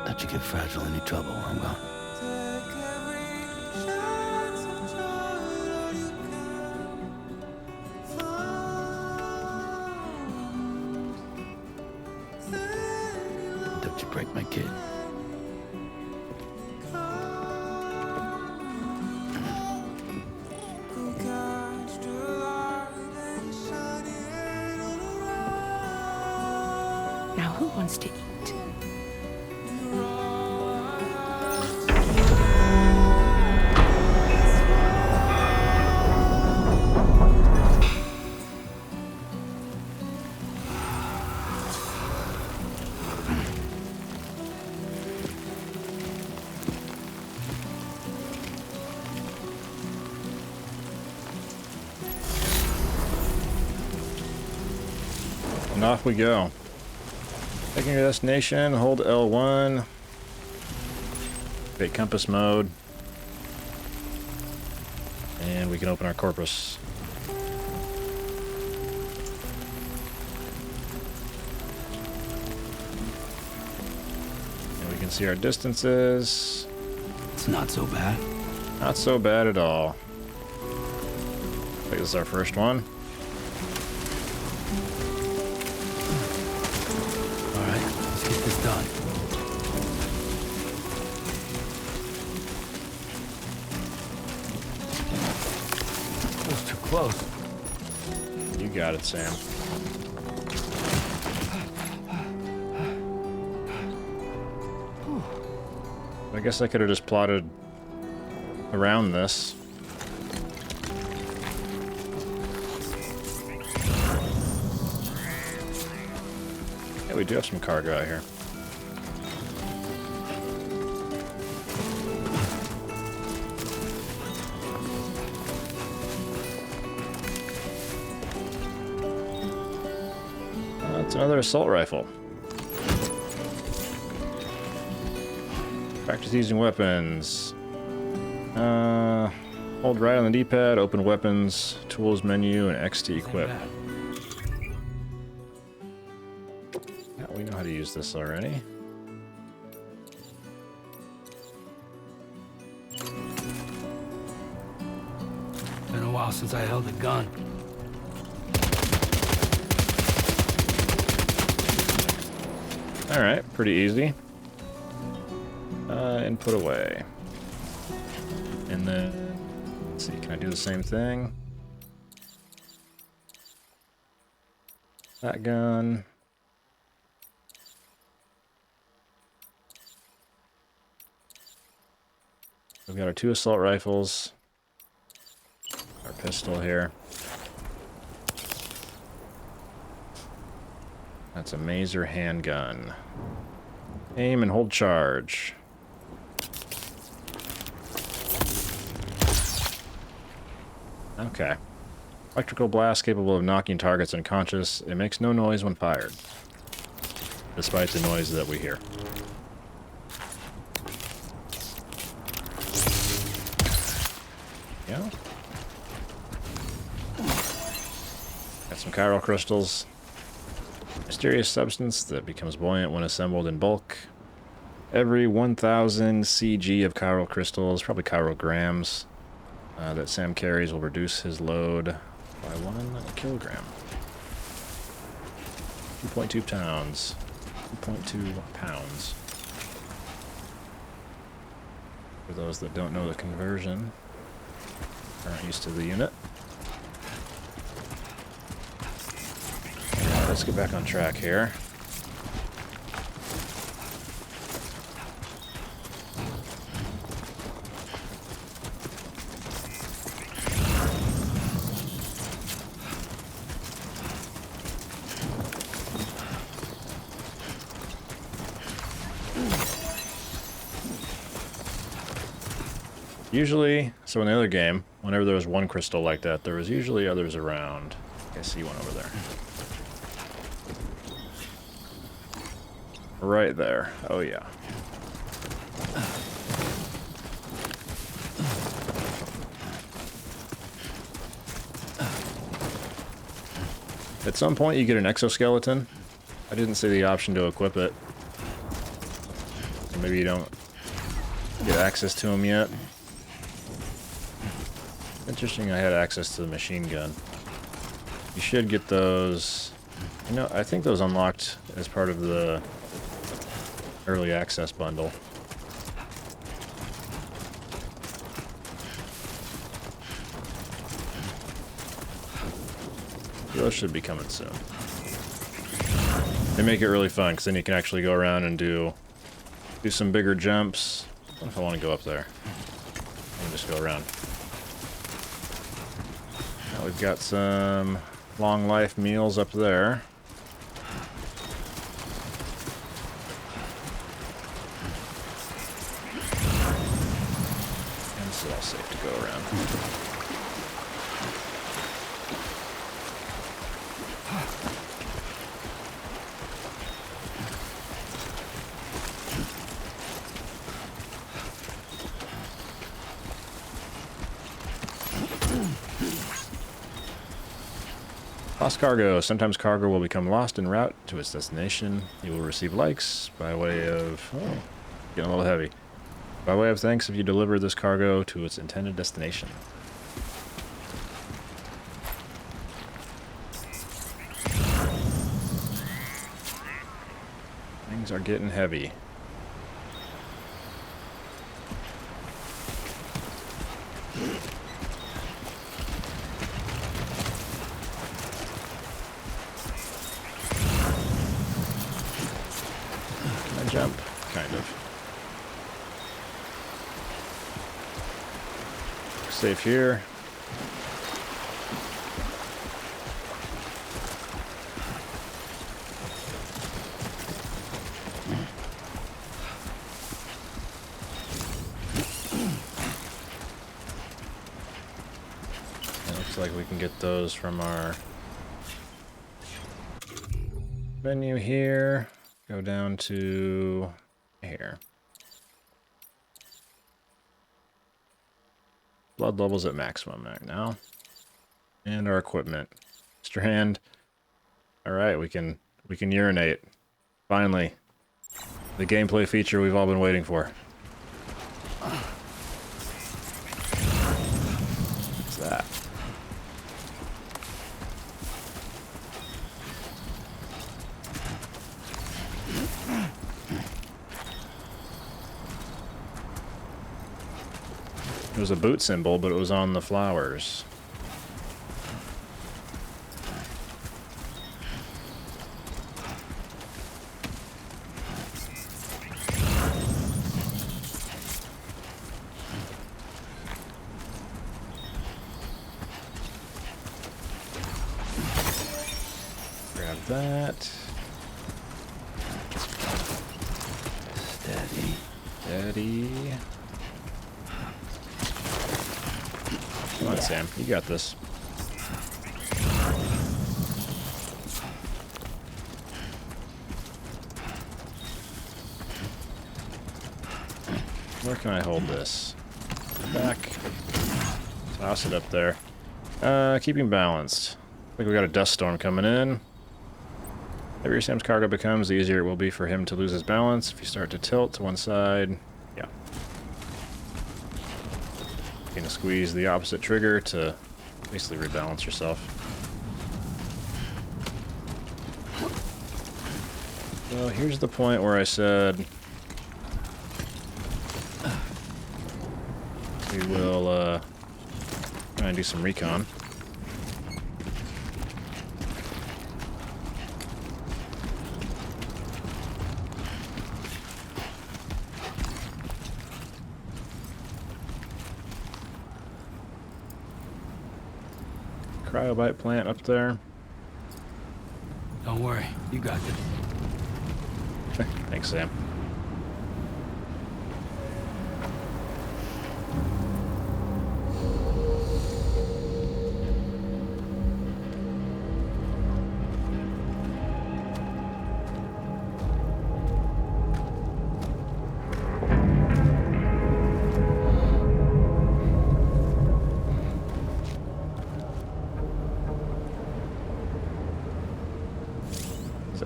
Let you get fragile any trouble, I'm gone. Don't you break my kid. Now who wants to eat? And off we go. Taking your destination, hold L1. Take compass mode. And we can open our corpus. And we can see our distances. It's not so bad. Not so bad at all. I think this is our first one. All right, let's get this done. That was too close. You got it, Sam. I guess I could have just plotted around this. Yeah, we do have some cargo out here. That's another assault rifle. Practice using weapons. Hold right on the D-pad, open weapons, tools menu, and X to equip. Yeah, we know how to use this already. Been a while since I held a gun. Alright, pretty easy. Input away. And then, let's see, can I do the same thing? That gun. We've got our 2 assault rifles. Our pistol here. That's a Maser handgun. Aim and hold charge. Okay. Electrical blast capable of knocking targets unconscious. It makes no noise when fired, despite the noise that we hear. Yeah. Got some chiral crystals. Mysterious substance that becomes buoyant when assembled in bulk. Every 1,000 cg of chiral crystals, probably chiral grams, that Sam carries will reduce his load by 1 kilogram. 2.2 pounds. 2.2 pounds. For those that don't know the conversion, aren't used to the unit. Let's get back on track here. Usually, so in the other game, whenever there was one crystal like that, there was usually others around. I see one over there. Right there. Oh, yeah. At some point, you get an exoskeleton. I didn't see the option to equip it. Maybe you don't get access to them yet. Interesting, I had access to the machine gun. You should get those. You know, I think those unlocked as part of the early access bundle. Those should be coming soon. They make it really fun because then you can actually go around and do some bigger jumps. What if I want to go up there? I can just go around. Now we've got some long life meals up there. And it's all safe to go around. Lost cargo. Sometimes cargo will become lost en route to its destination. You will receive likes by way of... Oh, getting a little heavy. By way of thanks if you deliver this cargo to its intended destination. Things are getting heavy. Can I jump? Kind of. Safe here. It looks like we can get those from our menu here. Go down to here. Blood levels at maximum right now. And our equipment. Strand. Alright, we can urinate. Finally. The gameplay feature we've all been waiting for. What's that? It was a boot symbol, but it was on the flowers. Grab that. Steady. Steady. Come on, Sam. You got this. Where can I hold this? Back. Toss it up there. Keeping balanced. I think we got a dust storm coming in. The heavier Sam's cargo becomes, the easier it will be for him to lose his balance. If you start to tilt to one side, yeah. You're gonna squeeze the opposite trigger to basically rebalance yourself. So here's the point where I said we will try and do some recon. Cryobite plant up there. Don't worry, you got this. Thanks, Sam.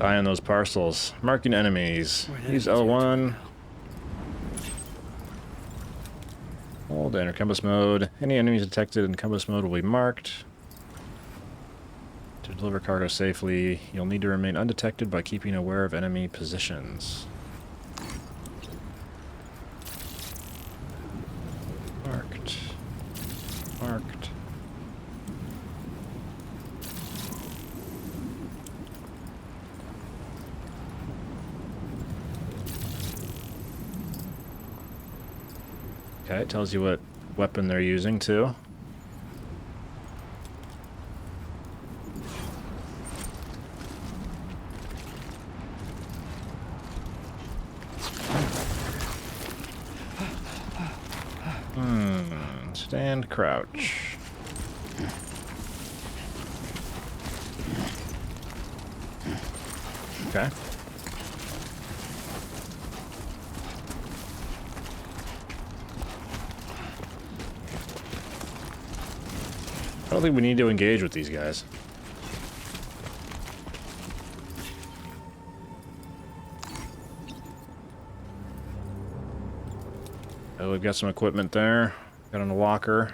Eye on those parcels. Marking enemies. Use L1. Hold enter compass mode. Any enemies detected in compass mode will be marked. To deliver cargo safely, you'll need to remain undetected by keeping aware of enemy positions. Marked. Marked. Okay, it tells you what weapon they're using too. Stand, crouch. Okay. I don't think we need to engage with these guys. So we've got some equipment there. Got in a locker.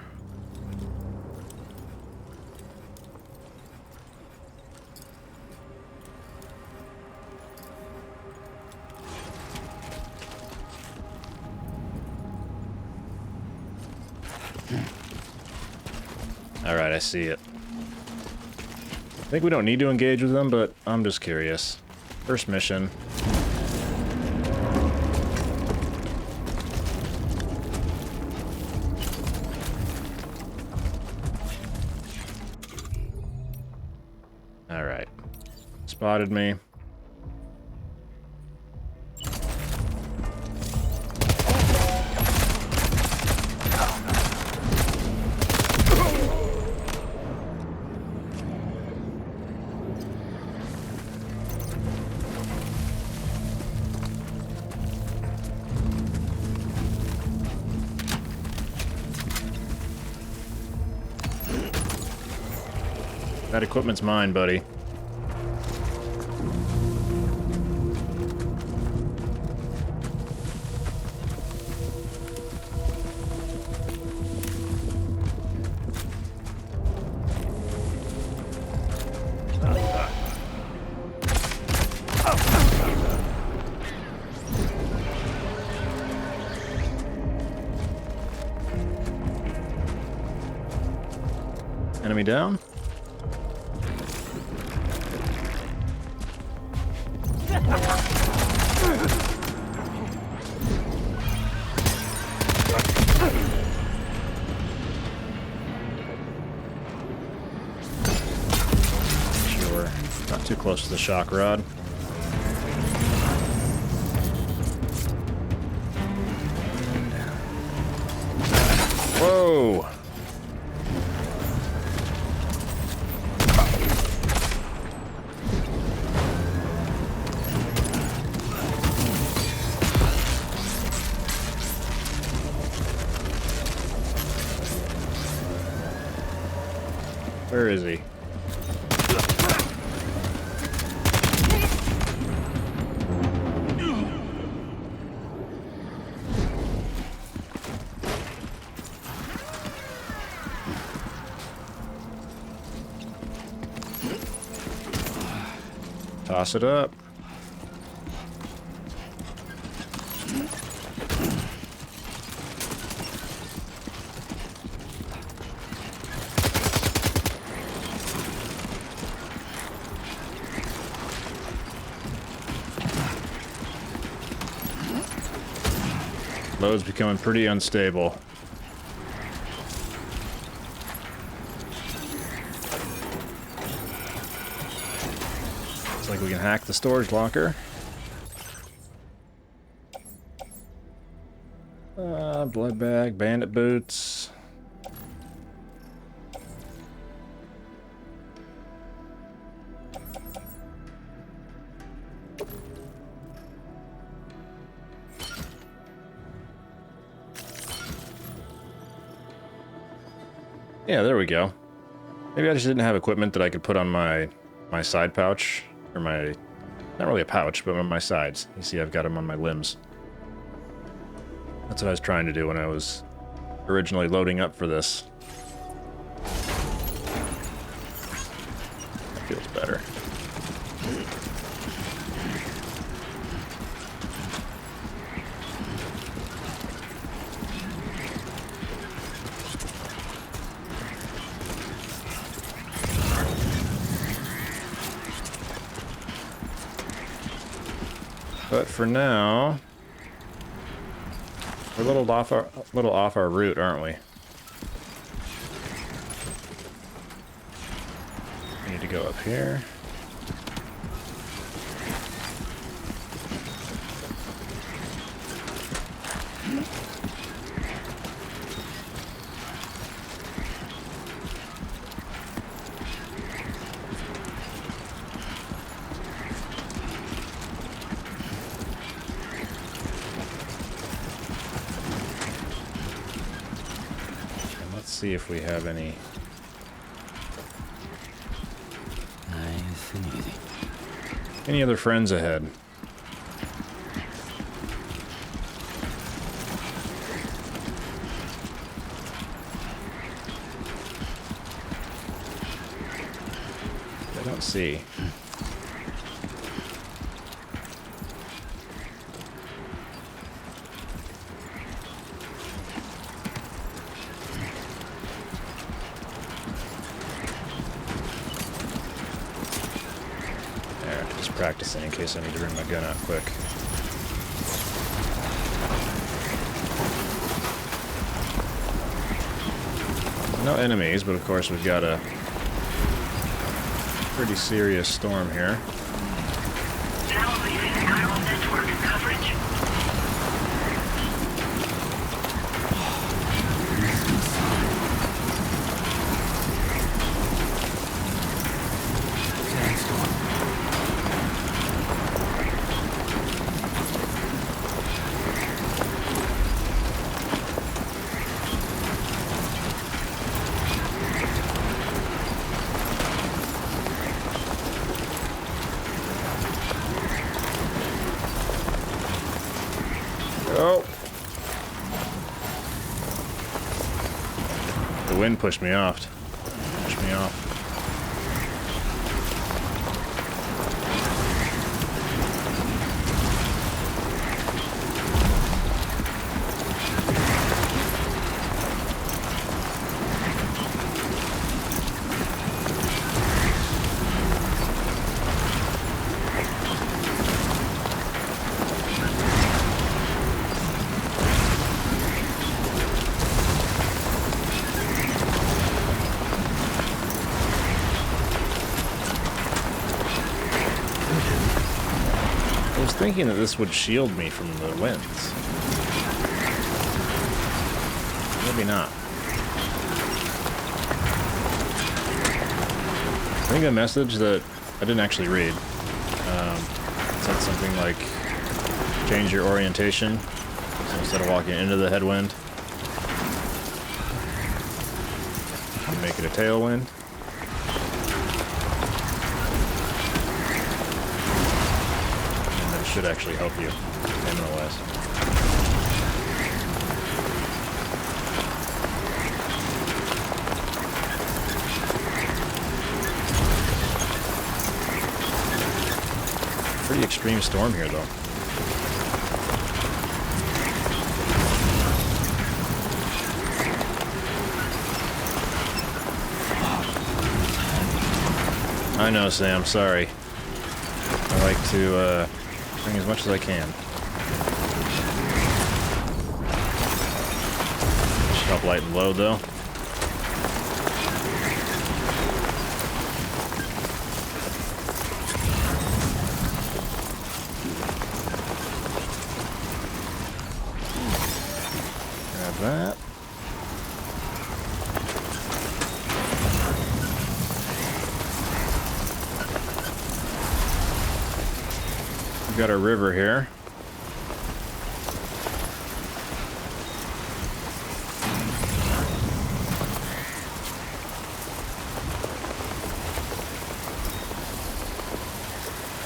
Alright, I see it. I think we don't need to engage with them, but I'm just curious. First mission. Alright. Spotted me. That equipment's mine, buddy. Enemy down? Sure. Not too close to the shock rod. Whoa! Where is he? Toss it up. Load's becoming pretty unstable. Looks like we can hack the storage locker. Blood bag, bandit boots. Yeah, there we go. Maybe I just didn't have equipment that I could put on my side pouch, or my, not really a pouch, but on my sides. You see I've got them on my limbs. That's what I was trying to do when I was originally loading up for this. That feels better. But for now, we're a little off our route, aren't we? We need to go up here. See if we have any. Nice and easy. Any other friends ahead? I don't see. There, just practicing in case I need to bring my gun out quick. No enemies, but of course we've got a pretty serious storm here. Now leaving chiral network coverage. Oh! The wind pushed me off. Pushed me off. I was thinking that this would shield me from the winds. Maybe not. I think a message that I didn't actually read said something like, change your orientation. So instead of walking into the headwind, you make it a tailwind. Should actually help you stamina-wise. Pretty extreme storm here, though. I know, Sam. Sorry. I like to bring as much as I can. Should help lighten load, though. Grab that. We've got our river here.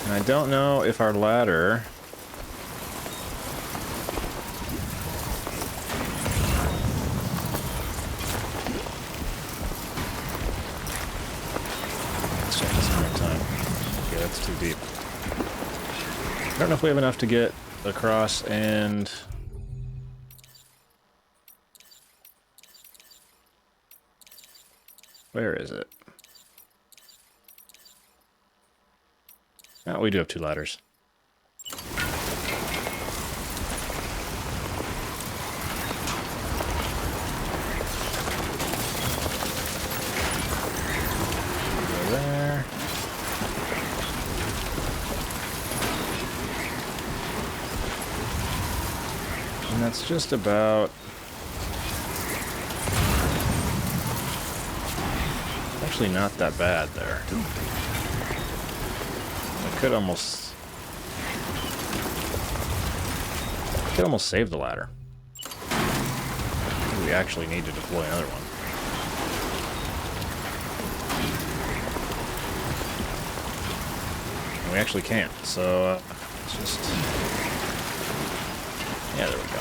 And I don't know if our ladder let's check this one more time. Okay, that's too deep. I don't know if we have enough to get across and... Where is it? Oh, we do have 2 ladders. Go there. And that's just about... Actually not that bad there. I could almost save the ladder. We actually need to deploy another one. And we actually can't, so let's just... Yeah, there we go.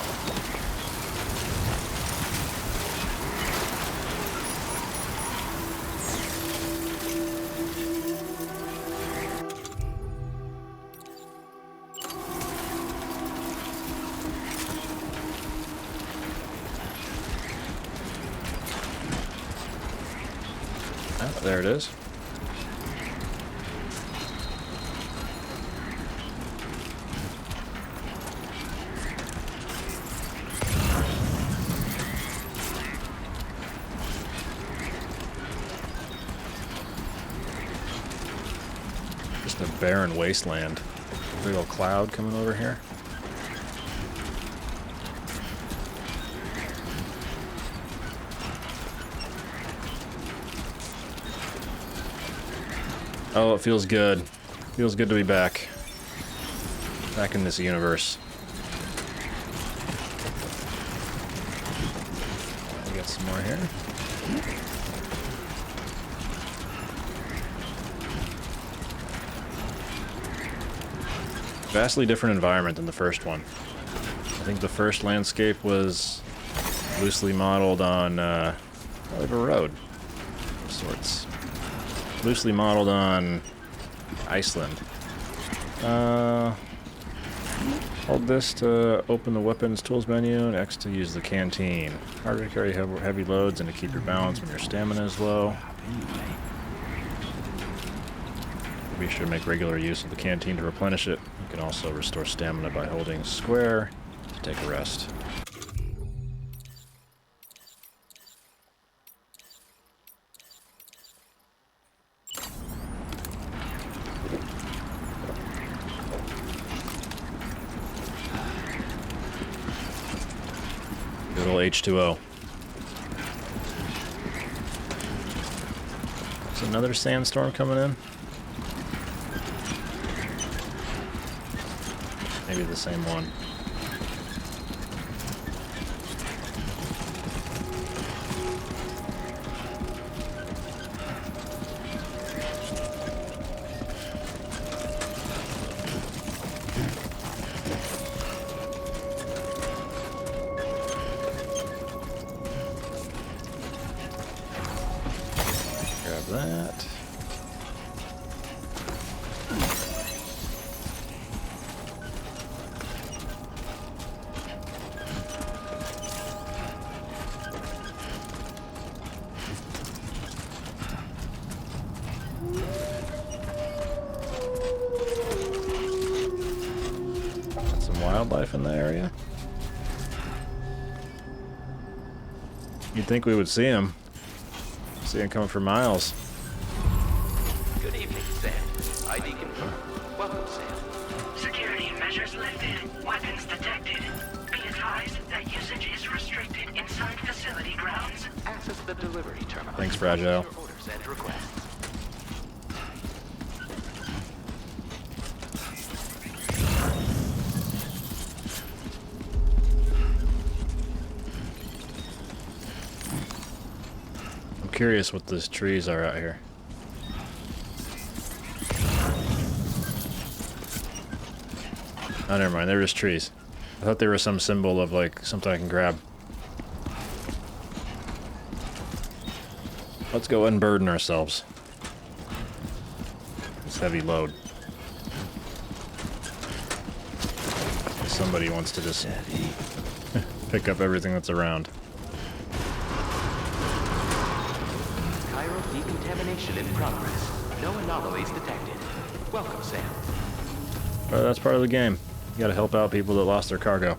There it is. Just a barren wasteland. Big old cloud coming over here. Oh, it feels good. Feels good to be back. Back in this universe. We got some more here. Vastly different environment than the first one. I think the first landscape was loosely modeled on like a road of sorts. Loosely modeled on Iceland. Hold this to open the weapons tools menu, and X to use the canteen. Harder to carry heavy loads and to keep your balance when your stamina is low. Be sure to make regular use of the canteen to replenish it. You can also restore stamina by holding square to take a rest. Good old H2O. There's another sandstorm coming in. Maybe the same one. Grab that. Wildlife in the area. You'd think we would see him. See him coming for miles. Good evening, Sam. ID confirmed. Welcome, Sam. Security measures lifted. Weapons detected. Be advised that usage is restricted inside facility grounds. Access the delivery terminal. Thanks, Fragile. Your orders and requests. Curious what those trees are out here. Oh, never mind. They're just trees. I thought they were some symbol of like something I can grab. Let's go unburden ourselves. This heavy load. Somebody wants to just pick up everything that's around. Decontamination in progress. No anomalies detected. Welcome, Sam. That's part of the game. You gotta help out people that lost their cargo.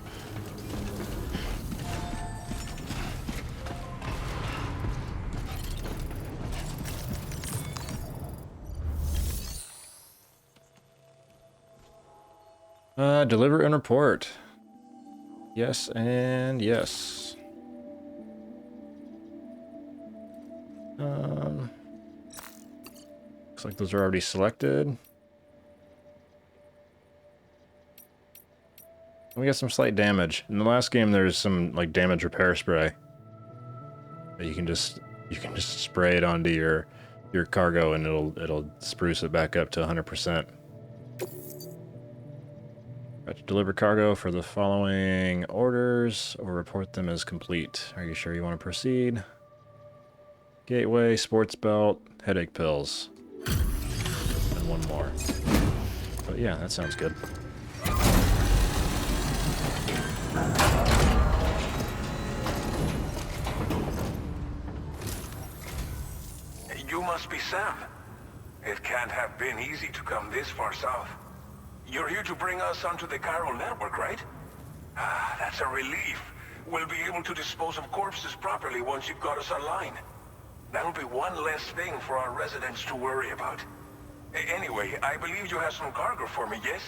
Deliver and report. Yes and yes. Looks like those are already selected. We got some slight damage. In the last game, there's some like damage repair spray. That you can just spray it onto your cargo and it'll spruce it back up to 100%. Got to deliver cargo for the following orders or report them as complete. Are you sure you want to proceed? Gateway, sports belt, headache pills. And one more. But yeah, that sounds good. Human must be Sam. It can't have been easy to come this far south. You're here to bring us onto the chiral network, right? Ah, that's a relief. We'll be able to dispose of corpses properly once you've got us online. That'll be one less thing for our residents to worry about. Anyway, I believe you have some cargo for me, yes?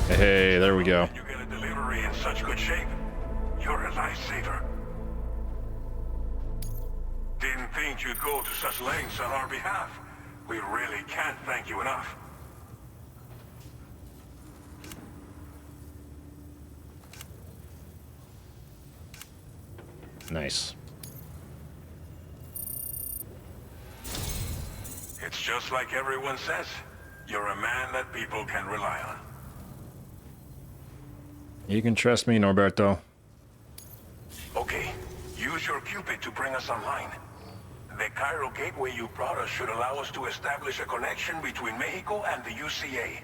Hey, there we go. You get a delivery in such good shape. You're a lifesaver. Didn't think you'd go to such lengths on our behalf. We really can't thank you enough. Nice. It's just like everyone says. You're a man that people can rely on. You can trust me, Norberto. Okay, use your Cupid to bring us online. The chiral gateway you brought us should allow us to establish a connection between Mexico and the UCA.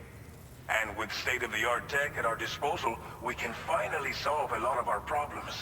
And with state-of-the-art tech at our disposal, we can finally solve a lot of our problems.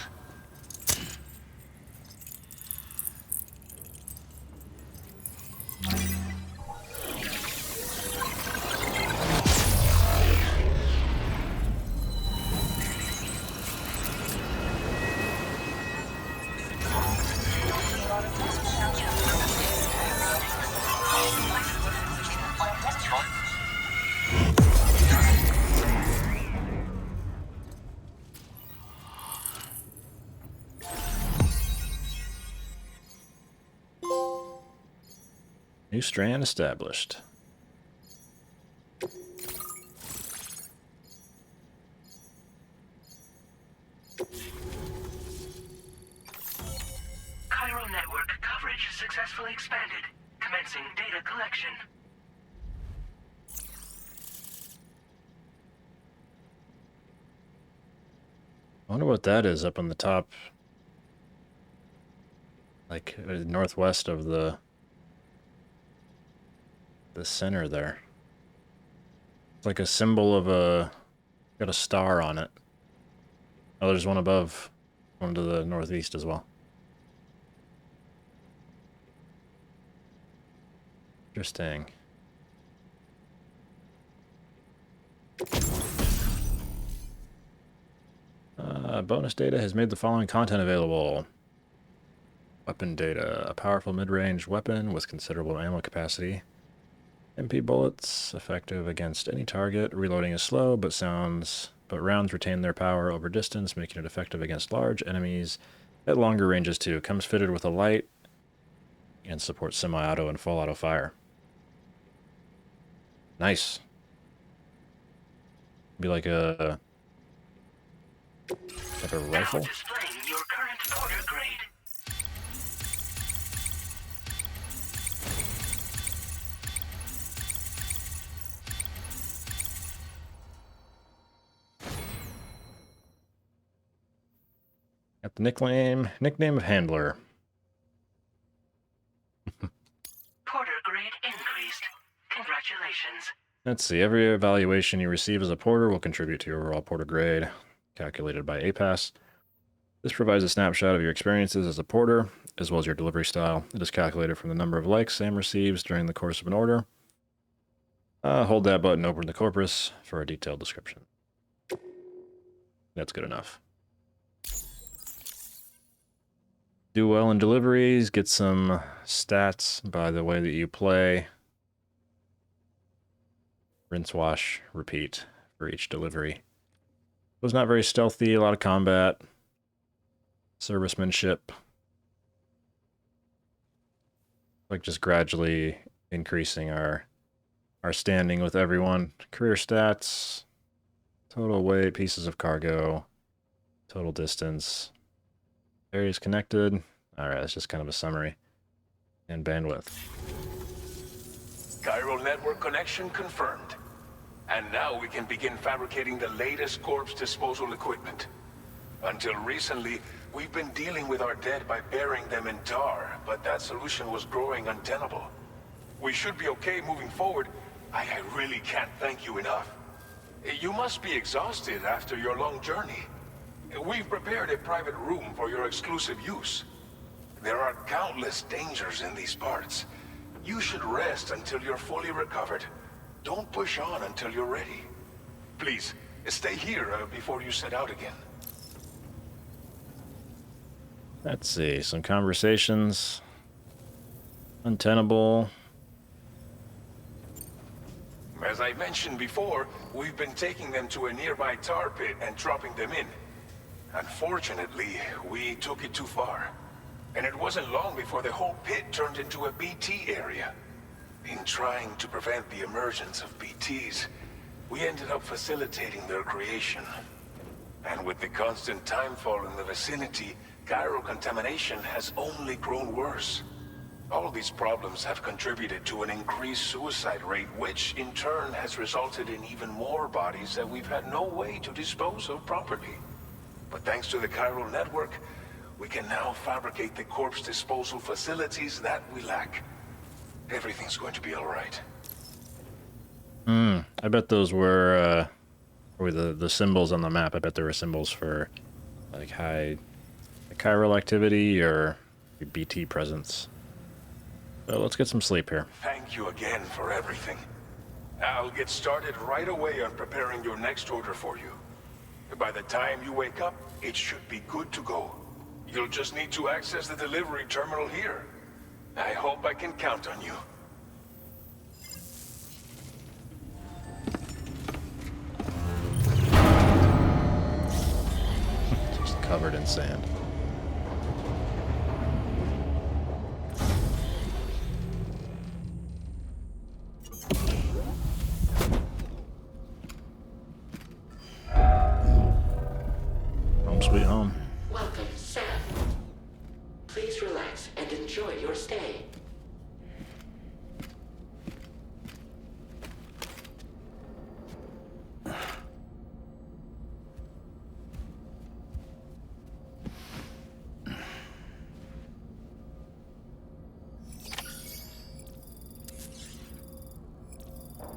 New strand established. Chiral network coverage successfully expanded. Commencing data collection. I wonder what that is up on the top. Like northwest of the center there. It's like a symbol of got a star on it. Oh, there's one above, one to the northeast as well. Interesting. Bonus data has made the following content available. Weapon data. A powerful mid-range weapon with considerable ammo capacity. MP bullets, effective against any target. Reloading is slow, but rounds retain their power over distance, making it effective against large enemies at longer ranges too. Comes fitted with a light and supports semi-auto and full auto fire. Nice. Be like a rifle. Now displaying your current order grade. Got the nickname of handler. Porter grade increased. Congratulations. Let's see. Every evaluation you receive as a porter will contribute to your overall porter grade, calculated by APAS. This provides a snapshot of your experiences as a porter, as well as your delivery style. It is calculated from the number of likes Sam receives during the course of an order. Hold that button, open the corpus for a detailed description. That's good enough. Do well in deliveries, get some stats by the way that you play. Rinse, wash, repeat for each delivery. It was not very stealthy, a lot of combat. Servicemanship. Like just gradually increasing our standing with everyone. Career stats, total weight, pieces of cargo, total distance. Areas connected. Alright, that's just kind of a summary. And bandwidth. Chiral network connection confirmed. And now we can begin fabricating the latest corpse disposal equipment. Until recently, we've been dealing with our dead by burying them in tar, but that solution was growing untenable. We should be okay moving forward. I really can't thank you enough. You must be exhausted after your long journey. We've prepared a private room for your exclusive use. There are countless dangers in these parts. You should rest until you're fully recovered. Don't push on until you're ready. Please, stay here before you set out again. Let's see, some conversations. Untenable. As I mentioned before, we've been taking them to a nearby tar pit and dropping them in. Unfortunately, we took it too far. And it wasn't long before the whole pit turned into a BT area. In trying to prevent the emergence of BTs, we ended up facilitating their creation. And with the constant timefall in the vicinity, chiral contamination has only grown worse. All of these problems have contributed to an increased suicide rate, which in turn has resulted in even more bodies that we've had no way to dispose of properly. But thanks to the chiral network, we can now fabricate the corpse disposal facilities that we lack. Everything's going to be all right. I bet those were the symbols on the map. I bet there were symbols for like high chiral activity or BT presence. So let's get some sleep here. Thank you again for everything. I'll get started right away on preparing your next order for you. By the time you wake up, it should be good to go. You'll just need to access the delivery terminal here. I hope I can count on you. Just covered in sand. Home sweet home. Welcome, Sam. Please relax and enjoy your stay.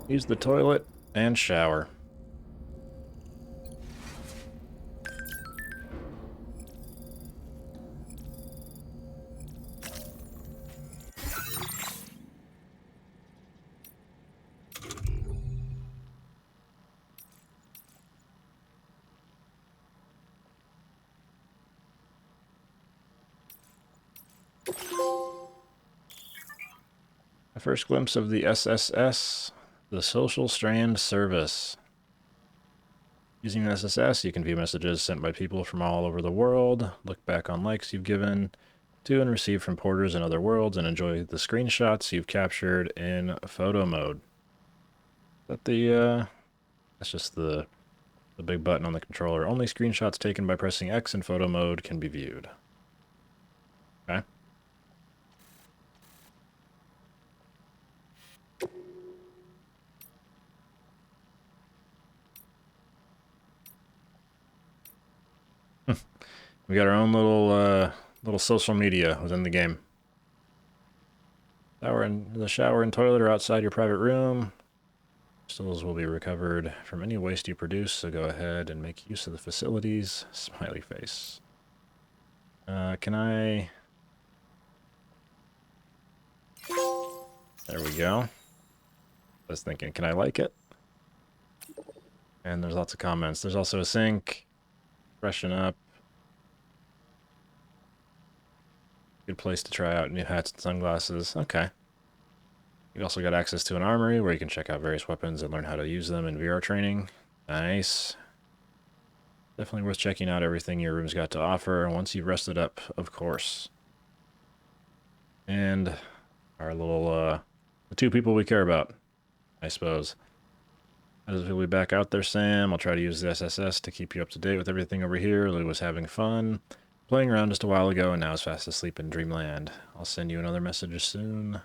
Use the toilet and shower. A first glimpse of the SSS, the Social Strand Service. Using the SSS, you can view messages sent by people from all over the world, look back on likes you've given to and received from porters in other worlds, and enjoy the screenshots you've captured in photo mode. Is that that's just the big button on the controller. Only screenshots taken by pressing X in photo mode can be viewed. Okay. We got our own little social media within the game. The shower and toilet are outside your private room. Crystals will be recovered from any waste you produce, so go ahead and make use of the facilities. Smiley face. Can I... There we go. I was thinking, can I like it? And there's lots of comments. There's also a sink. Freshen up. Good place to try out new hats and sunglasses. Okay. You also got access to an armory where you can check out various weapons and learn how to use them in VR training. Nice. Definitely worth checking out everything your room's got to offer once you've rested up, of course. And our little, the two people we care about, I suppose. How does it feel to be back out there, Sam? I'll try to use the SSS to keep you up to date with everything over here. Lou was having fun. Playing around just a while ago and now is fast asleep in dreamland. I'll send you another message soon. You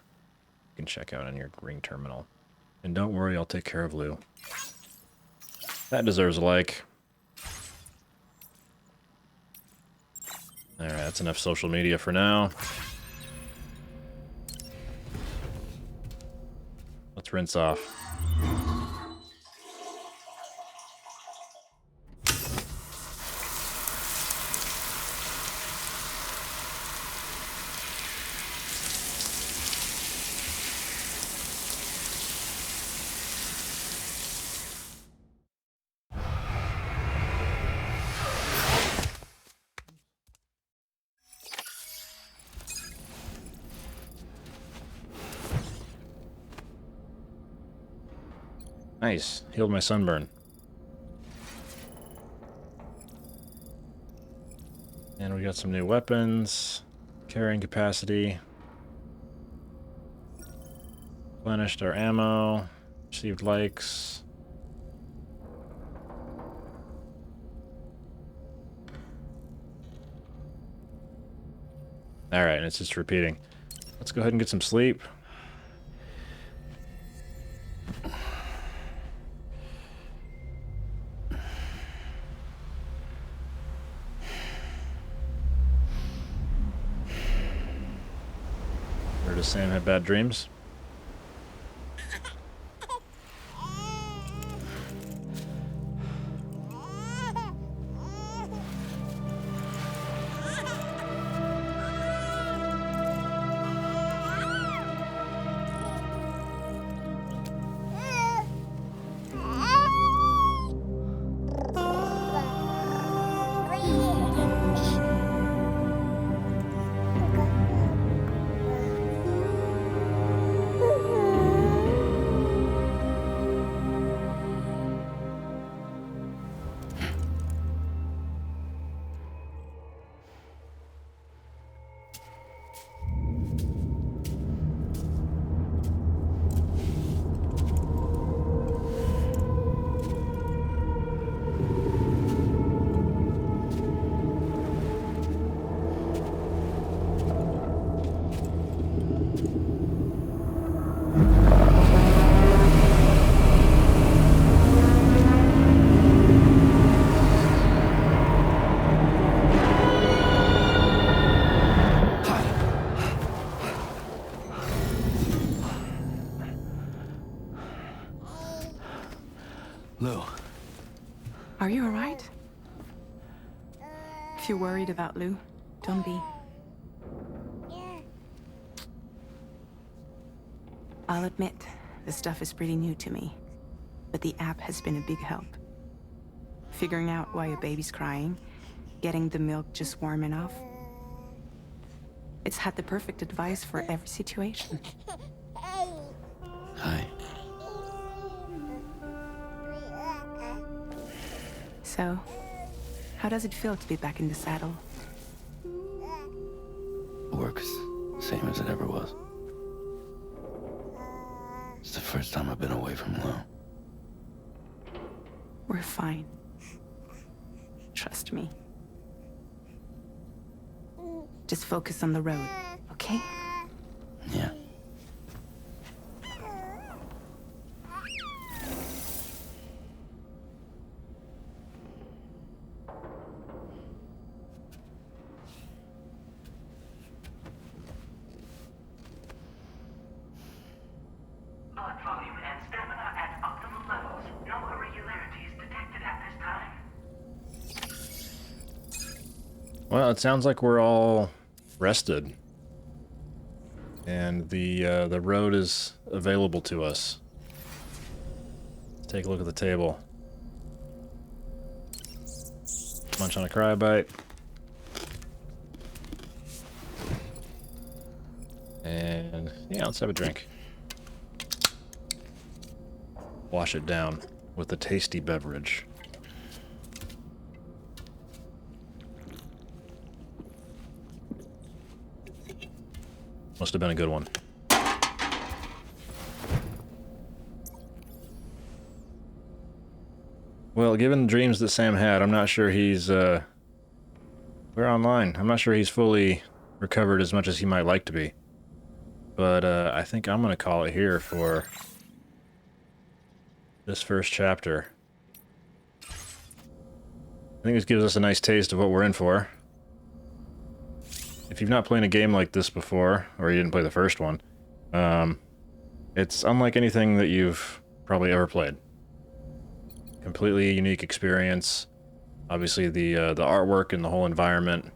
can check out on your ring terminal. And don't worry, I'll take care of Lou. That deserves a like. Alright, that's enough social media for now. Let's rinse off. Nice. Healed my sunburn. And we got some new weapons. Carrying capacity. Replenished our ammo. Received likes. Alright, and it's just repeating. Let's go ahead and get some sleep. Or does Sam have bad dreams? Lou. Are you alright? If you're worried about Lou, don't be. I'll admit, this stuff is pretty new to me, but the app has been a big help. Figuring out why a baby's crying, getting the milk just warm enough. It's had the perfect advice for every situation. Hi. So, how does it feel to be back in the saddle? Works same as it ever was. It's the first time I've been away from Lou. We're fine. Trust me. Just focus on the road, okay? Yeah. Blood volume and stamina at optimal levels. No irregularities detected at this time. Well, it sounds like we're all rested. And the road is available to us. Let's take a look at the table. Munch on a cryobite. And yeah, let's have a drink. Wash it down with a tasty beverage. Must have been a good one. Well, given the dreams that Sam had, I'm not sure he's, we're online. I'm not sure he's fully recovered as much as he might like to be. But, I think I'm gonna call it here for this first chapter. I think this gives us a nice taste of what we're in for. If you've not played a game like this before, or you didn't play the first one, it's unlike anything that you've probably ever played. Completely unique experience. Obviously the artwork and the whole environment.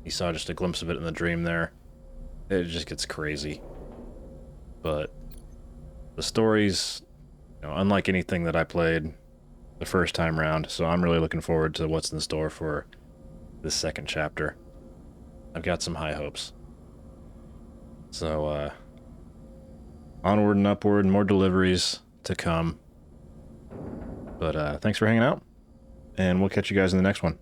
You saw just a glimpse of it in the dream there. It just gets crazy. But the story's, you know, unlike anything that I played the first time round, so I'm really looking forward to what's in store for this second chapter. I've got some high hopes. So, onward and upward, more deliveries to come. But thanks for hanging out, and we'll catch you guys in the next one.